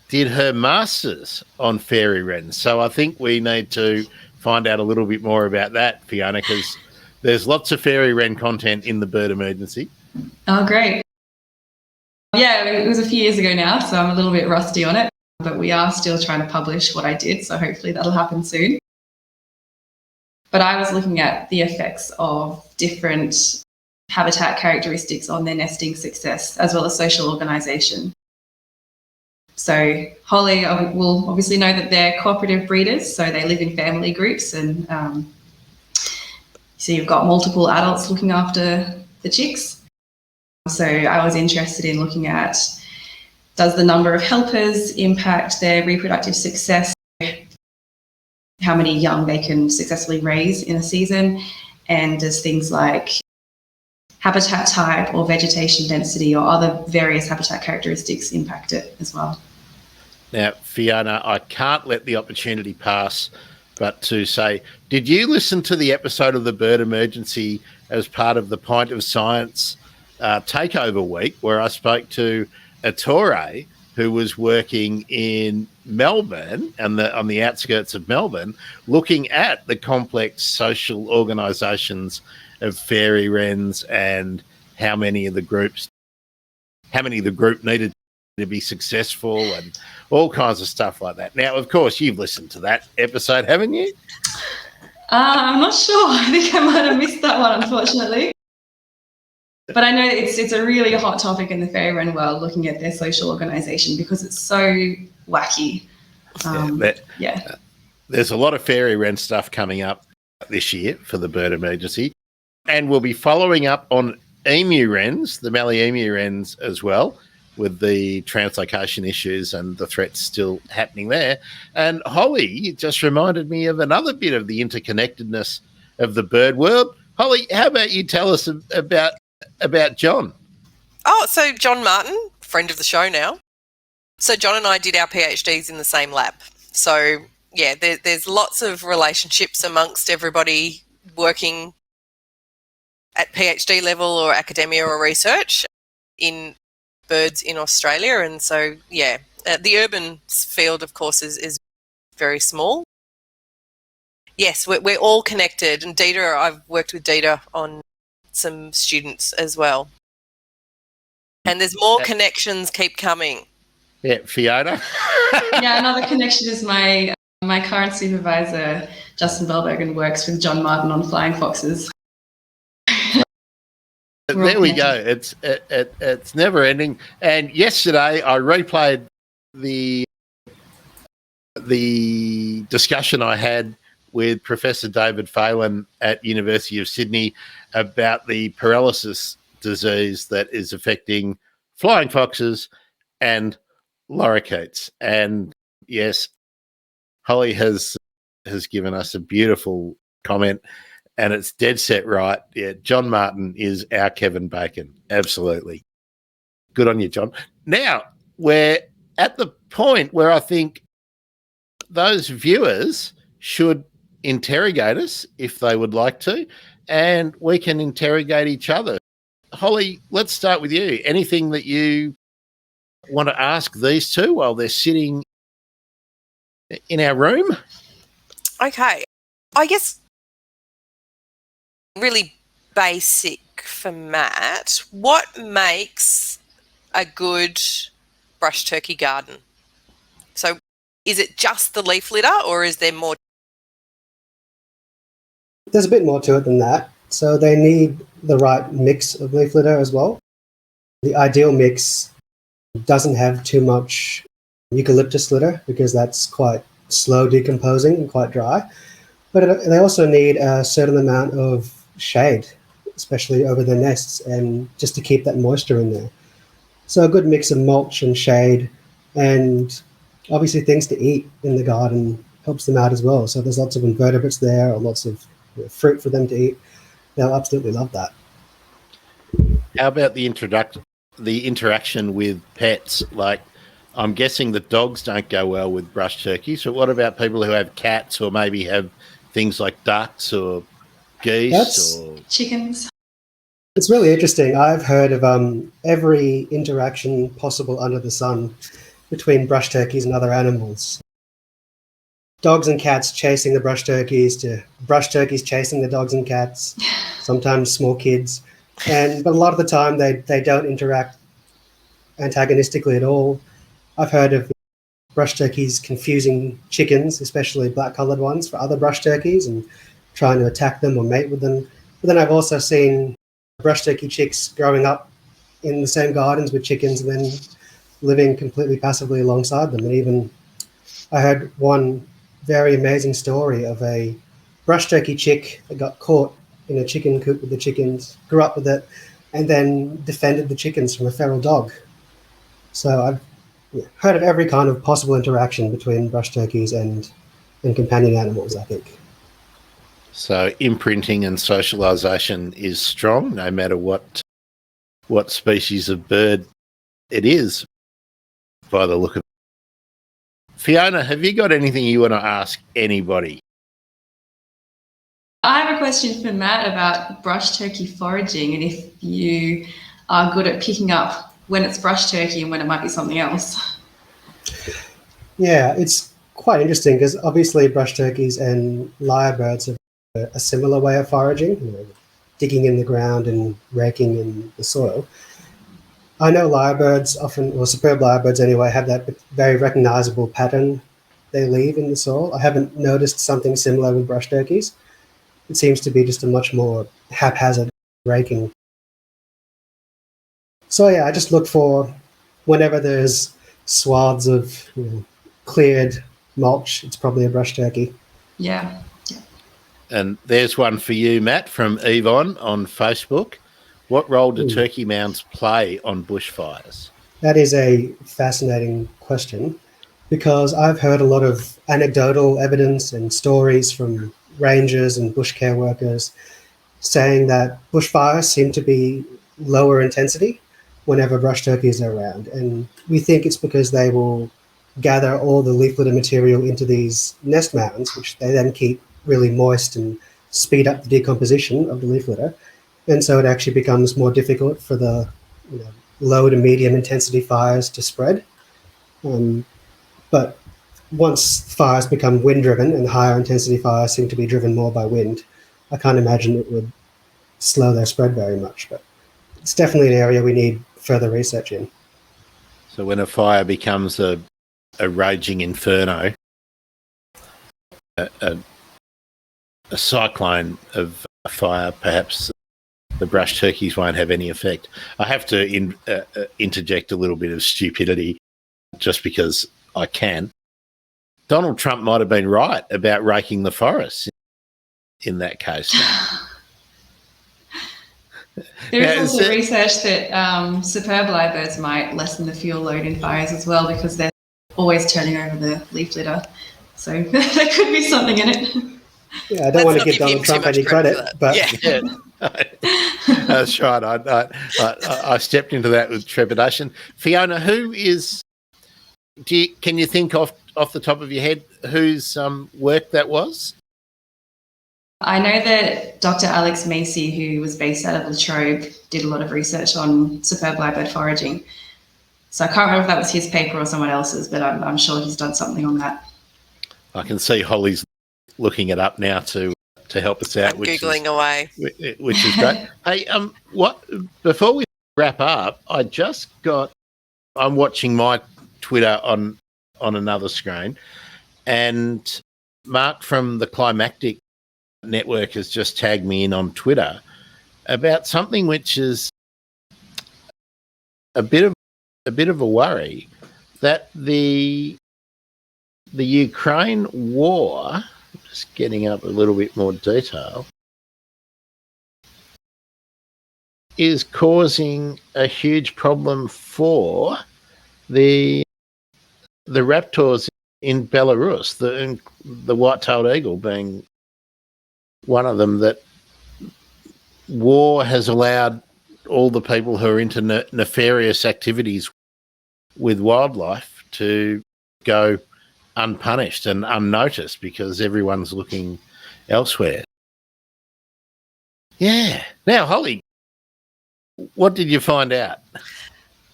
A: did her master's on fairy wrens. So I think we need to find out a little bit more about that, Fiona, because there's lots of fairy wren content in the Bird Emergency.
C: Oh, great. Yeah, it was a few years ago now, so I'm a little bit rusty on it, but we are still trying to publish what I did, so hopefully that'll happen soon. But I was looking at the effects of different habitat characteristics on their nesting success, as well as social organisation. So Holly will obviously know that they're cooperative breeders, so they live in family groups, and so you've got multiple adults looking after the chicks. So I was interested in looking at, does the number of helpers impact their reproductive success, how many young they can successfully raise in a season, and does things like habitat type or vegetation density or other various habitat characteristics impact it as well.
A: Now, Fiona, I can't let the opportunity pass but to say, did you listen to the episode of the Bird Emergency as part of the Pint of Science takeover week where I spoke to Ettore, who was working in Melbourne and on the outskirts of Melbourne, looking at the complex social organisations of fairy wrens and how many of the group needed to be successful and all kinds of stuff like that. Now, of course, you've listened to that episode, haven't you?
C: I'm not sure. I think I might have missed that one, unfortunately. But I know it's a really hot topic in the fairy wren world, looking at their social organisation, because it's so wacky.
A: There's a lot of fairy wren stuff coming up this year for the Bird Emergency, and we'll be following up on emu wrens, the Mallee emu wrens as well, with the translocation issues and the threats still happening there. And Holly just reminded me of another bit of the interconnectedness of the bird world. Holly, how about you tell us about John?
B: Oh, so John Martin, friend of the show now. So John and I did our PhDs in the same lab. So, yeah, there's lots of relationships amongst everybody working at PhD level or academia or research in birds in Australia. And so, the urban field, of course, is very small. Yes, we're all connected. And Dita, I've worked with Dita on some students as well. And there's more connections keep coming.
A: Yeah, Fiona?
C: Yeah, another connection is my current supervisor, Justin Bellbergen, works with John Martin on flying foxes.
A: There we go. It's never ending. And yesterday I replayed the discussion I had with Professor David Phelan at University of Sydney about the paralysis disease that is affecting flying foxes and lorikeets. And yes, Holly has given us a beautiful comment, and it's dead set right. Yeah, John Martin is our Kevin Bacon. Absolutely. Good on you, John. Now, we're at the point where I think those viewers should interrogate us if they would like to, and we can interrogate each other. Holly, let's start with you. Anything that you want to ask these two while they're sitting in our room?
B: Okay. I guess really basic for Matt, what makes a good brush turkey garden? So is it just the leaf litter, or is there more?
D: There's a bit more to it than that. So they need the right mix of leaf litter as well. The ideal mix doesn't have too much eucalyptus litter because that's quite slow decomposing and quite dry. But they also need a certain amount of shade, especially over their nests, and just to keep that moisture in there. So a good mix of mulch and shade, and obviously things to eat in the garden helps them out as well. So there's lots of invertebrates there, or lots of fruit for them to eat. They'll absolutely love that.
A: How about the interaction with pets? Like, I'm guessing that dogs don't go well with brush turkeys. So what about people who have cats, or maybe have things like ducks or geese or
C: chickens?
D: It's really interesting. I've heard of every interaction possible under the sun between brush turkeys and other animals. Dogs and cats chasing the brush turkeys, to brush turkeys chasing the dogs and cats, sometimes small kids. But a lot of the time they don't interact antagonistically at all. I've heard of brush turkeys confusing chickens, especially black-coloured ones, for other brush turkeys and trying to attack them or mate with them. But then I've also seen brush turkey chicks growing up in the same gardens with chickens and then living completely passively alongside them. And even I heard one very amazing story of a brush turkey chick that got caught in a chicken coop with the chickens, grew up with it, and then defended the chickens from a feral dog. So I've heard of every kind of possible interaction between brush turkeys and companion animals, I think.
A: So imprinting and socialisation is strong, no matter what species of bird it is, by the look of it. Fiona, have you got anything you want to ask anybody?
C: I have a question for Matt about brush turkey foraging, and if you are good at picking up when it's brush turkey and when it might be something else.
D: Yeah, it's quite interesting because obviously brush turkeys and lyrebirds have a similar way of foraging, digging in the ground and raking in the soil. I know lyrebirds often, or superb lyrebirds anyway, have that very recognizable pattern they leave in the soil. I haven't noticed something similar with brush turkeys. It seems to be just a much more haphazard raking. So yeah, I just look for whenever there's swaths of cleared mulch, it's probably a brush turkey.
C: Yeah.
A: And there's one for you, Matt, from Yvonne on Facebook. What role do turkey mounds play on bushfires?
D: That is a fascinating question because I've heard a lot of anecdotal evidence and stories from rangers and bush care workers saying that bushfires seem to be lower intensity whenever brush turkeys are around. And we think it's because they will gather all the leaf litter material into these nest mounds, which they then keep really moist and speed up the decomposition of the leaf litter. And so it actually becomes more difficult for the low to medium intensity fires to spread. But once fires become wind-driven and higher intensity fires seem to be driven more by wind, I can't imagine it would slow their spread very much. But it's definitely an area we need further research in.
A: So when a fire becomes a raging inferno, a cyclone of fire, perhaps the brush turkeys won't have any effect. I have to interject a little bit of stupidity just because I can. Donald Trump might have been right about raking the forests in that case.
C: There is also research that superb lyrebirds might lessen the fuel load in fires as well, because they're always turning over the leaf litter. So there could be something in it.
D: Yeah, I don't want to give Donald Trump any credit, but
A: yeah. That's right. I stepped into that with trepidation. Fiona, who is? Can you think off the top of your head whose work that was?
C: I know that Dr. Alex Macy, who was based out of Latrobe, did a lot of research on superb lyrebird foraging. So I can't remember if that was his paper or someone else's, but I'm sure he's done something on that.
A: I can see Holly's looking it up now to help us out.
B: I'm Googling away.
A: Which is great. Hey, before we wrap up, I'm watching my Twitter on another screen, and Mark from the Climactic Network has just tagged me in on Twitter about something which is a bit of a worry, that the Ukraine war, just getting up a little bit more detail, is causing a huge problem for the raptors in Belarus, the white-tailed eagle being one of them, that war has allowed all the people who are into nefarious activities with wildlife to go unpunished and unnoticed because everyone's looking elsewhere. Yeah. Now, Holly, what did you find out?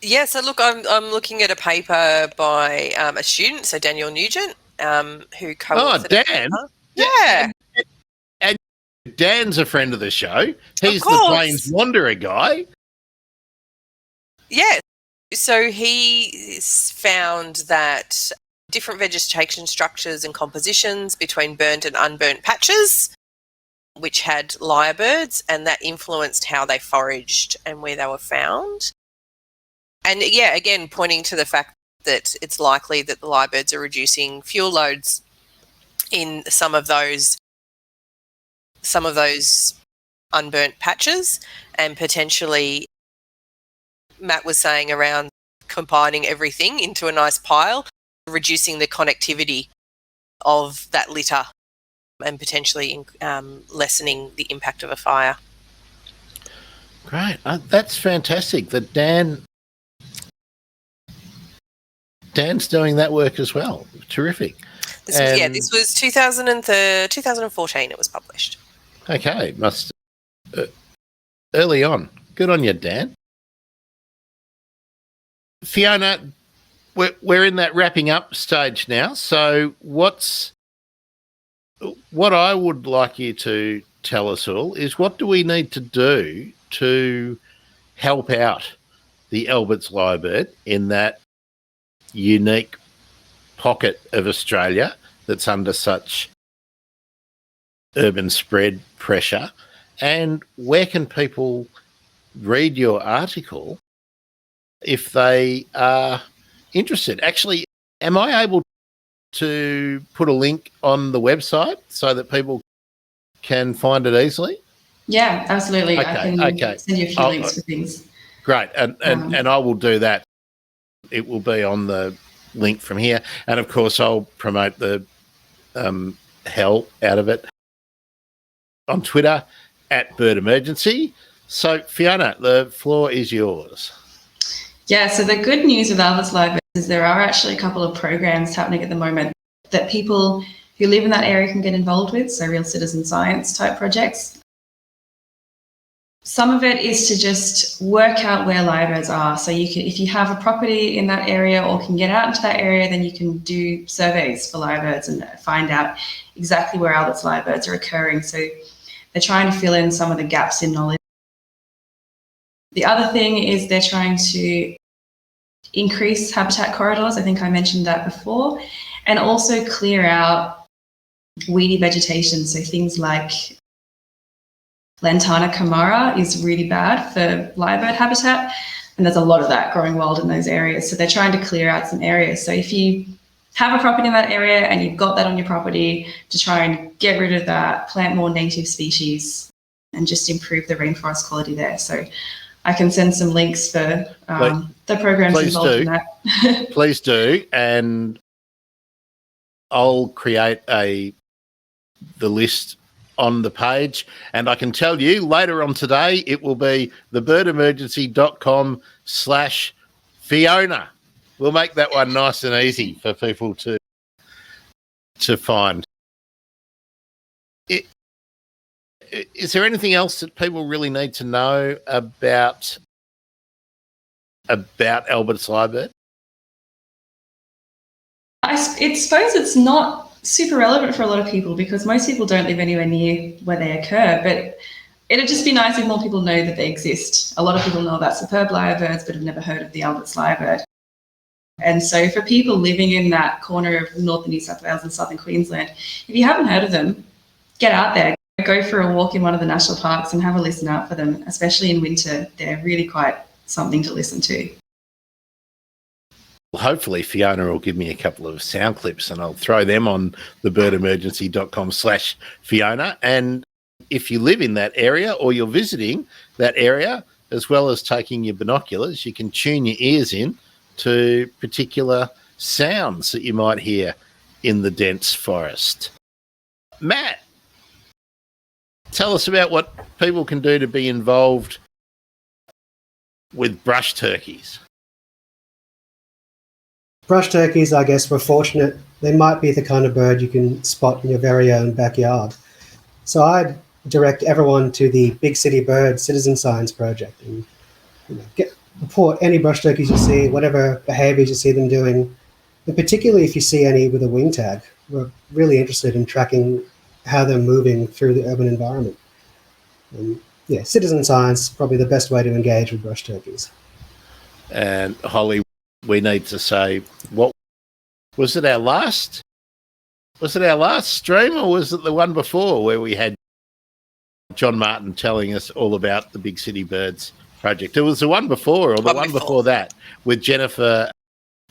B: Yeah, so look, I'm looking at a paper by a student, so Daniel Nugent, who co-authored.
A: Oh, Dan.
B: Yeah.
A: And Dan's a friend of the show. He's the Plains Wanderer guy. Yeah.
B: So he found that different vegetation structures and compositions between burnt and unburnt patches, which had lyrebirds, and that influenced how they foraged and where they were found. And yeah, again, pointing to the fact that it's likely that the lyrebirds are reducing fuel loads in some of those unburnt patches, and potentially Matt was saying around combining everything into a nice pile, reducing the connectivity of that litter and potentially lessening the impact of a fire.
A: Great. That's fantastic that Dan's doing that work as well. Terrific.
B: This was 2014 it was published.
A: Okay, early on. Good on you, Dan. Fiona, we're in that wrapping up stage now. So what I would like you to tell us all is, what do we need to do to help out the Albert's lyrebird in that unique pocket of Australia that's under such urban spread pressure? And where can people read your article if they are interested? Actually, am I able to put a link on the website so that people can find it easily?
C: Yeah, absolutely.
A: Okay,
C: I can send you a few links for things.
A: Great, and I will do that. It will be on the link from here, and of course I'll promote the hell out of it on Twitter @BirdEmergency. So Fiona, the floor is yours.
C: Yeah, so the good news with Albert's lyrebirds is there are actually a couple of programs happening at the moment that people who live in that area can get involved with, so real citizen science type projects. Some of it is to just work out where lyrebirds are. So you can, if you have a property in that area or can get out into that area, then you can do surveys for lyrebirds and find out exactly where Albert's lyrebirds are occurring. So they're trying to fill in some of the gaps in knowledge. The other thing is they're trying to increase habitat corridors. I think I mentioned that before, and also clear out weedy vegetation. So things like Lantana camara is really bad for lyrebird habitat, and there's a lot of that growing wild in those areas. So they're trying to clear out some areas. So if you have a property in that area and you've got that on your property, to try and get rid of that, plant more native species and just improve the rainforest quality there. So I can send some links for the programs involved in that.
A: Please do, and I'll create the list on the page, and I can tell you later on today it will be thebirdemergency.com/Fiona. We'll make that one nice and easy for people to find. Is there anything else that people really need to know about Albert's lyrebird?
C: I suppose it's not super relevant for a lot of people because most people don't live anywhere near where they occur, but it'd just be nice if more people know that they exist. A lot of people know about superb lyrebirds but have never heard of the Albert's lyrebird. And so for people living in that corner of northern New South Wales and southern Queensland, if you haven't heard of them, get out there. Go for a walk in one of the national parks and have a listen out for them, especially in winter. They're really quite something to listen to.
A: Well, hopefully Fiona will give me a couple of sound clips and I'll throw them on thebirdemergency.com/Fiona. And if you live in that area or you're visiting that area, as well as taking your binoculars, you can tune your ears in to particular sounds that you might hear in the dense forest. Matt, tell us about what people can do to be involved with brush turkeys.
D: Brush turkeys, I guess we're fortunate. They might be the kind of bird you can spot in your very own backyard. So I'd direct everyone to the Big City Bird Citizen Science Project and report any brush turkeys you see, whatever behaviours you see them doing, and particularly if you see any with a wing tag. We're really interested in tracking how they're moving through the urban environment. And yeah, citizen science, probably the best way to engage with brush turkeys.
A: And Holly, we need to say, what was it our last stream, or was it the one before where we had John Martin telling us all about the Big City Birds project? It was the one before, or the one before that, with Jennifer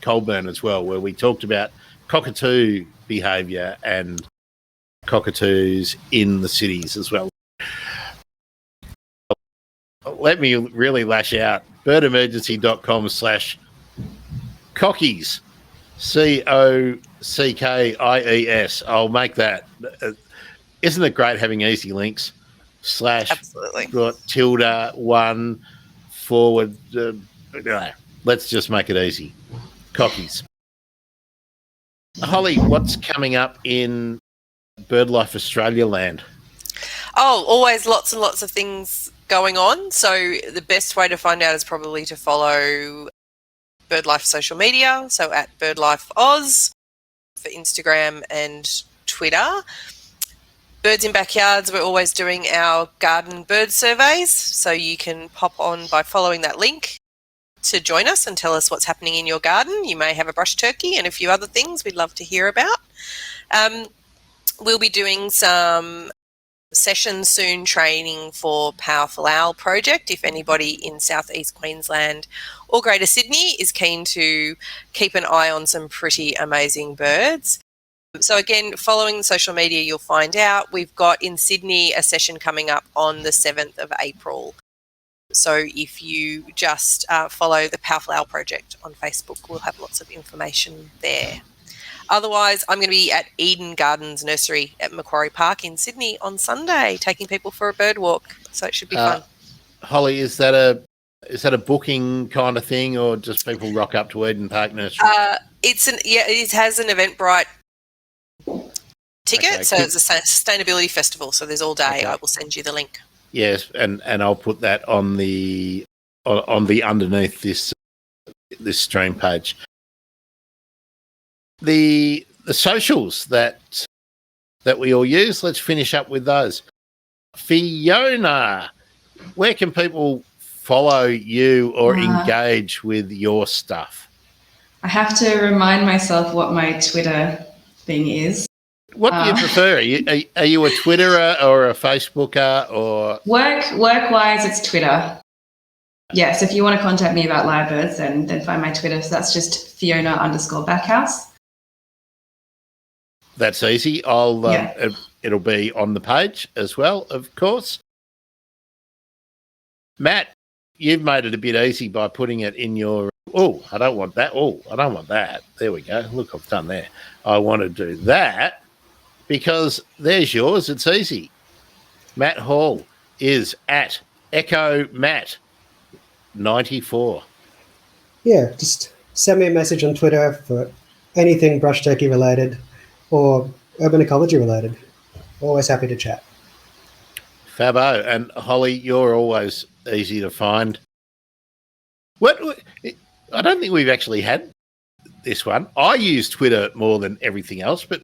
A: Colburn as well, where we talked about cockatoo behaviour and cockatoos in the cities as well. Let me really lash out. birdemergency.com/cockies. COCKIES. I'll make that. Isn't it great having easy links?
B: Absolutely.
A: Tilde 1 forward. Let's just make it easy. Cockies. Holly, what's coming up in Birdlife Australia land?
B: Oh, always lots and lots of things going on. So the best way to find out is probably to follow Birdlife social media, so at Birdlife Oz for Instagram and Twitter. Birds in Backyards, we're always doing our garden bird surveys, so you can pop on by following that link to join us and tell us what's happening in your garden. You may have a brush turkey and a few other things we'd love to hear about. We'll be doing some sessions soon training for Powerful Owl project. If anybody in southeast Queensland or Greater Sydney is keen to keep an eye on some pretty amazing birds. So again, following the social media, you'll find out. We've got in Sydney a session coming up on the 7th of April. So if you just follow the Powerful Owl project on Facebook, we'll have lots of information there. Otherwise, I'm going to be at Eden Gardens Nursery at Macquarie Park in Sydney on Sunday, taking people for a bird walk. So it should be fun.
A: Holly, is that a booking kind of thing, or just people rock up to Eden Park Nursery?
B: It has an Eventbrite ticket.
A: Okay,
B: So it's a sustainability festival. So there's all day.
A: Okay.
B: I will send you the link.
A: Yes, and I'll put that on the underneath this stream page. The socials that we all use. Let's finish up with those. Fiona, where can people follow you or engage with your stuff?
C: I have to remind myself what my Twitter thing is.
A: What do you prefer? Are you a Twitterer or a Facebooker or
C: work-wise? It's Twitter. Yes, if you want to contact me about Lyrebirds, then find my Twitter. So that's just Fiona_Bachouse.
A: That's easy. It'll be on the page as well, of course. Matt, you've made it a bit easy by putting it in your. Oh, I don't want that. Oh, I don't want that. There we go. Look, I've done there. I want to do that because there's yours. It's easy. Matt Hall is at Echo Matt 94.
D: Yeah, just send me a message on Twitter for anything brush turkey related or urban ecology related. Always happy to chat.
A: Fabo. And Holly, you're always easy to find. What? I don't think we've actually had this one. I use Twitter more than everything else, but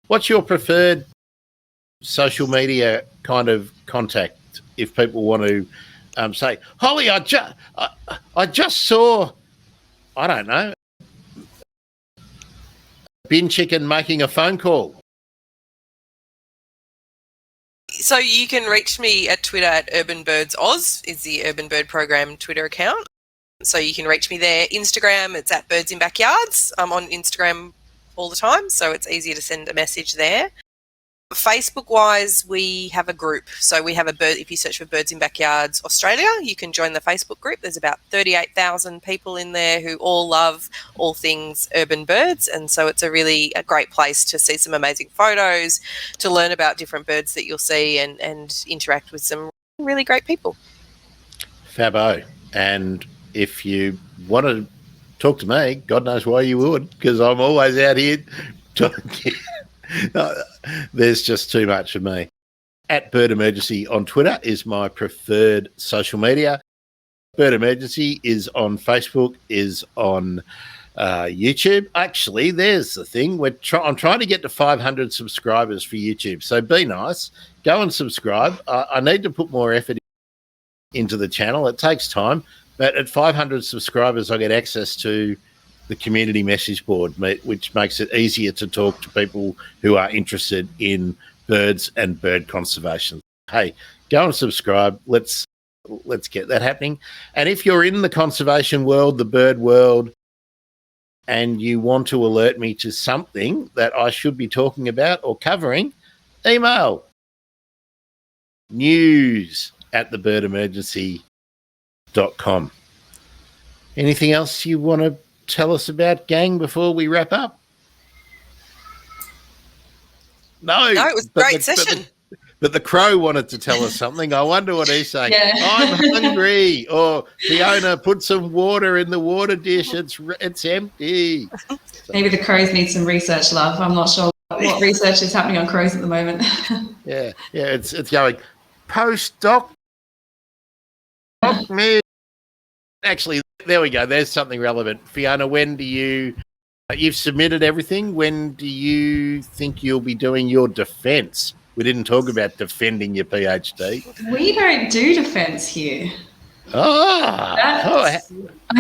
A: what's your preferred social media kind of contact if people want to say, Holly, I just saw, I don't know, bin chicken making a phone call?
B: So you can reach me at Twitter at Urban Birds Oz is the Urban Bird Program Twitter account. So you can reach me there. Instagram, it's at Birds in Backyards. I'm on Instagram all the time, so it's easier to send a message there. Facebook-wise, we have a group. So we have if you search for Birds in Backyards Australia, you can join the Facebook group. There's about 38,000 people in there who all love all things urban birds. And so it's a great place to see some amazing photos, to learn about different birds that you'll see and interact with some really great people.
A: Fabo. And if you want to talk to me, God knows why you would, because I'm always out here talking. No, there's just too much of me. At Bird Emergency on Twitter is my preferred social media. Bird Emergency is on Facebook, is on YouTube. Actually, there's the thing. I'm trying to get to 500 subscribers for YouTube. So be nice. Go and subscribe. I need to put more effort into the channel. It takes time. But at 500 subscribers, I get access to the community message board, which makes it easier to talk to people who are interested in birds and bird conservation. Hey, go and subscribe. Let's get that happening. And if you're in the conservation world, the bird world, and you want to alert me to something that I should be talking about or covering, email news@thebirdemergency.com. Anything else you want to tell us about, gang, before we wrap up? No,
B: it was a great session.
A: But the crow wanted to tell us something. I wonder what he's saying.
C: Yeah.
A: I'm hungry. Or Fiona, put some water in the water dish. It's empty.
C: Maybe the crows need some research, love. I'm not sure what research is happening on crows at the moment.
A: Yeah, it's going postdoc me. Actually, there we go. There's something relevant. Fiona, when do you've submitted everything. When do you think you'll be doing your defence? We didn't talk about defending your PhD.
C: We don't do defence here.
A: I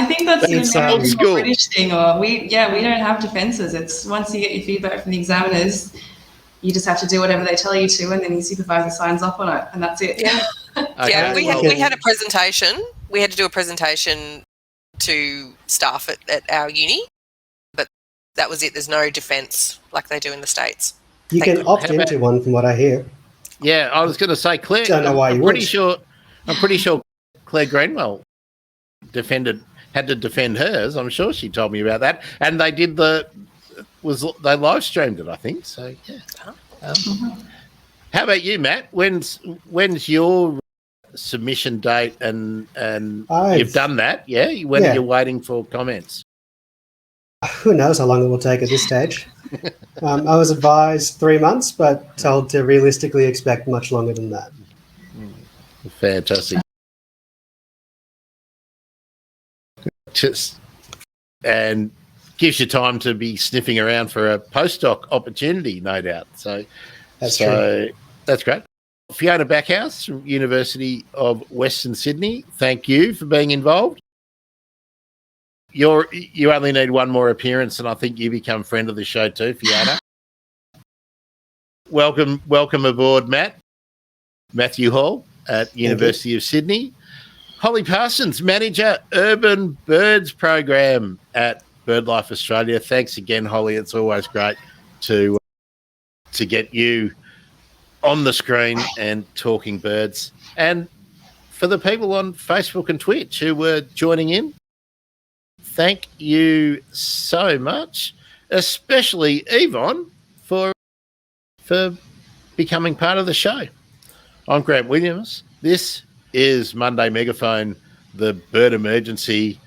C: think that's an
A: old school
C: British thing. Or we don't have defences. It's once you get your feedback from the examiners, you just have to do whatever they tell you to, and then your supervisor signs off on it, and that's it.
B: Yeah,
A: Okay.
B: we had a presentation. We had to do a presentation to staff at our uni, but that was it. There's no defence like they do in the States.
D: You can opt into one, from what I hear.
A: Yeah, I was going to say, Claire.
D: Don't know why you
A: I'm pretty sure Claire Greenwell had to defend hers. I'm sure she told me about that, and they did they live streamed it, I think. So yeah. How about you, Matt? When's your submission date? And you've done that, yeah? When are you waiting for comments?
D: Who knows how long it will take at this stage. I was advised 3 months, but told to realistically expect much longer than that.
A: Fantastic. And gives you time to be sniffing around for a postdoc opportunity, no doubt. So
D: That's true.
A: That's great. Fiona Bachouse from University of Western Sydney, thank you for being involved. You only need one more appearance, and I think you become friend of the show too, Fiona. Welcome aboard, Matthew Hall at University of Sydney. Holly Parsons, Manager, Urban Birds Program at Birdlife Australia. Thanks again, Holly. It's always great to get you on the screen and talking birds. And for the people on Facebook and Twitch who were joining in, thank you so much, especially Yvonne for becoming part of the show. I'm Grant Williams. This is Monday Megaphone, the Bird Emergency,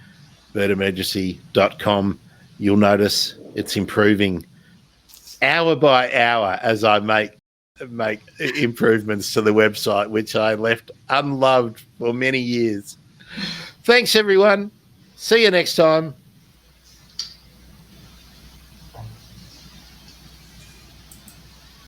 A: birdemergency.com. You'll notice it's improving hour by hour as I make improvements to the website, which I left unloved for many years. Thanks, everyone. See you next time.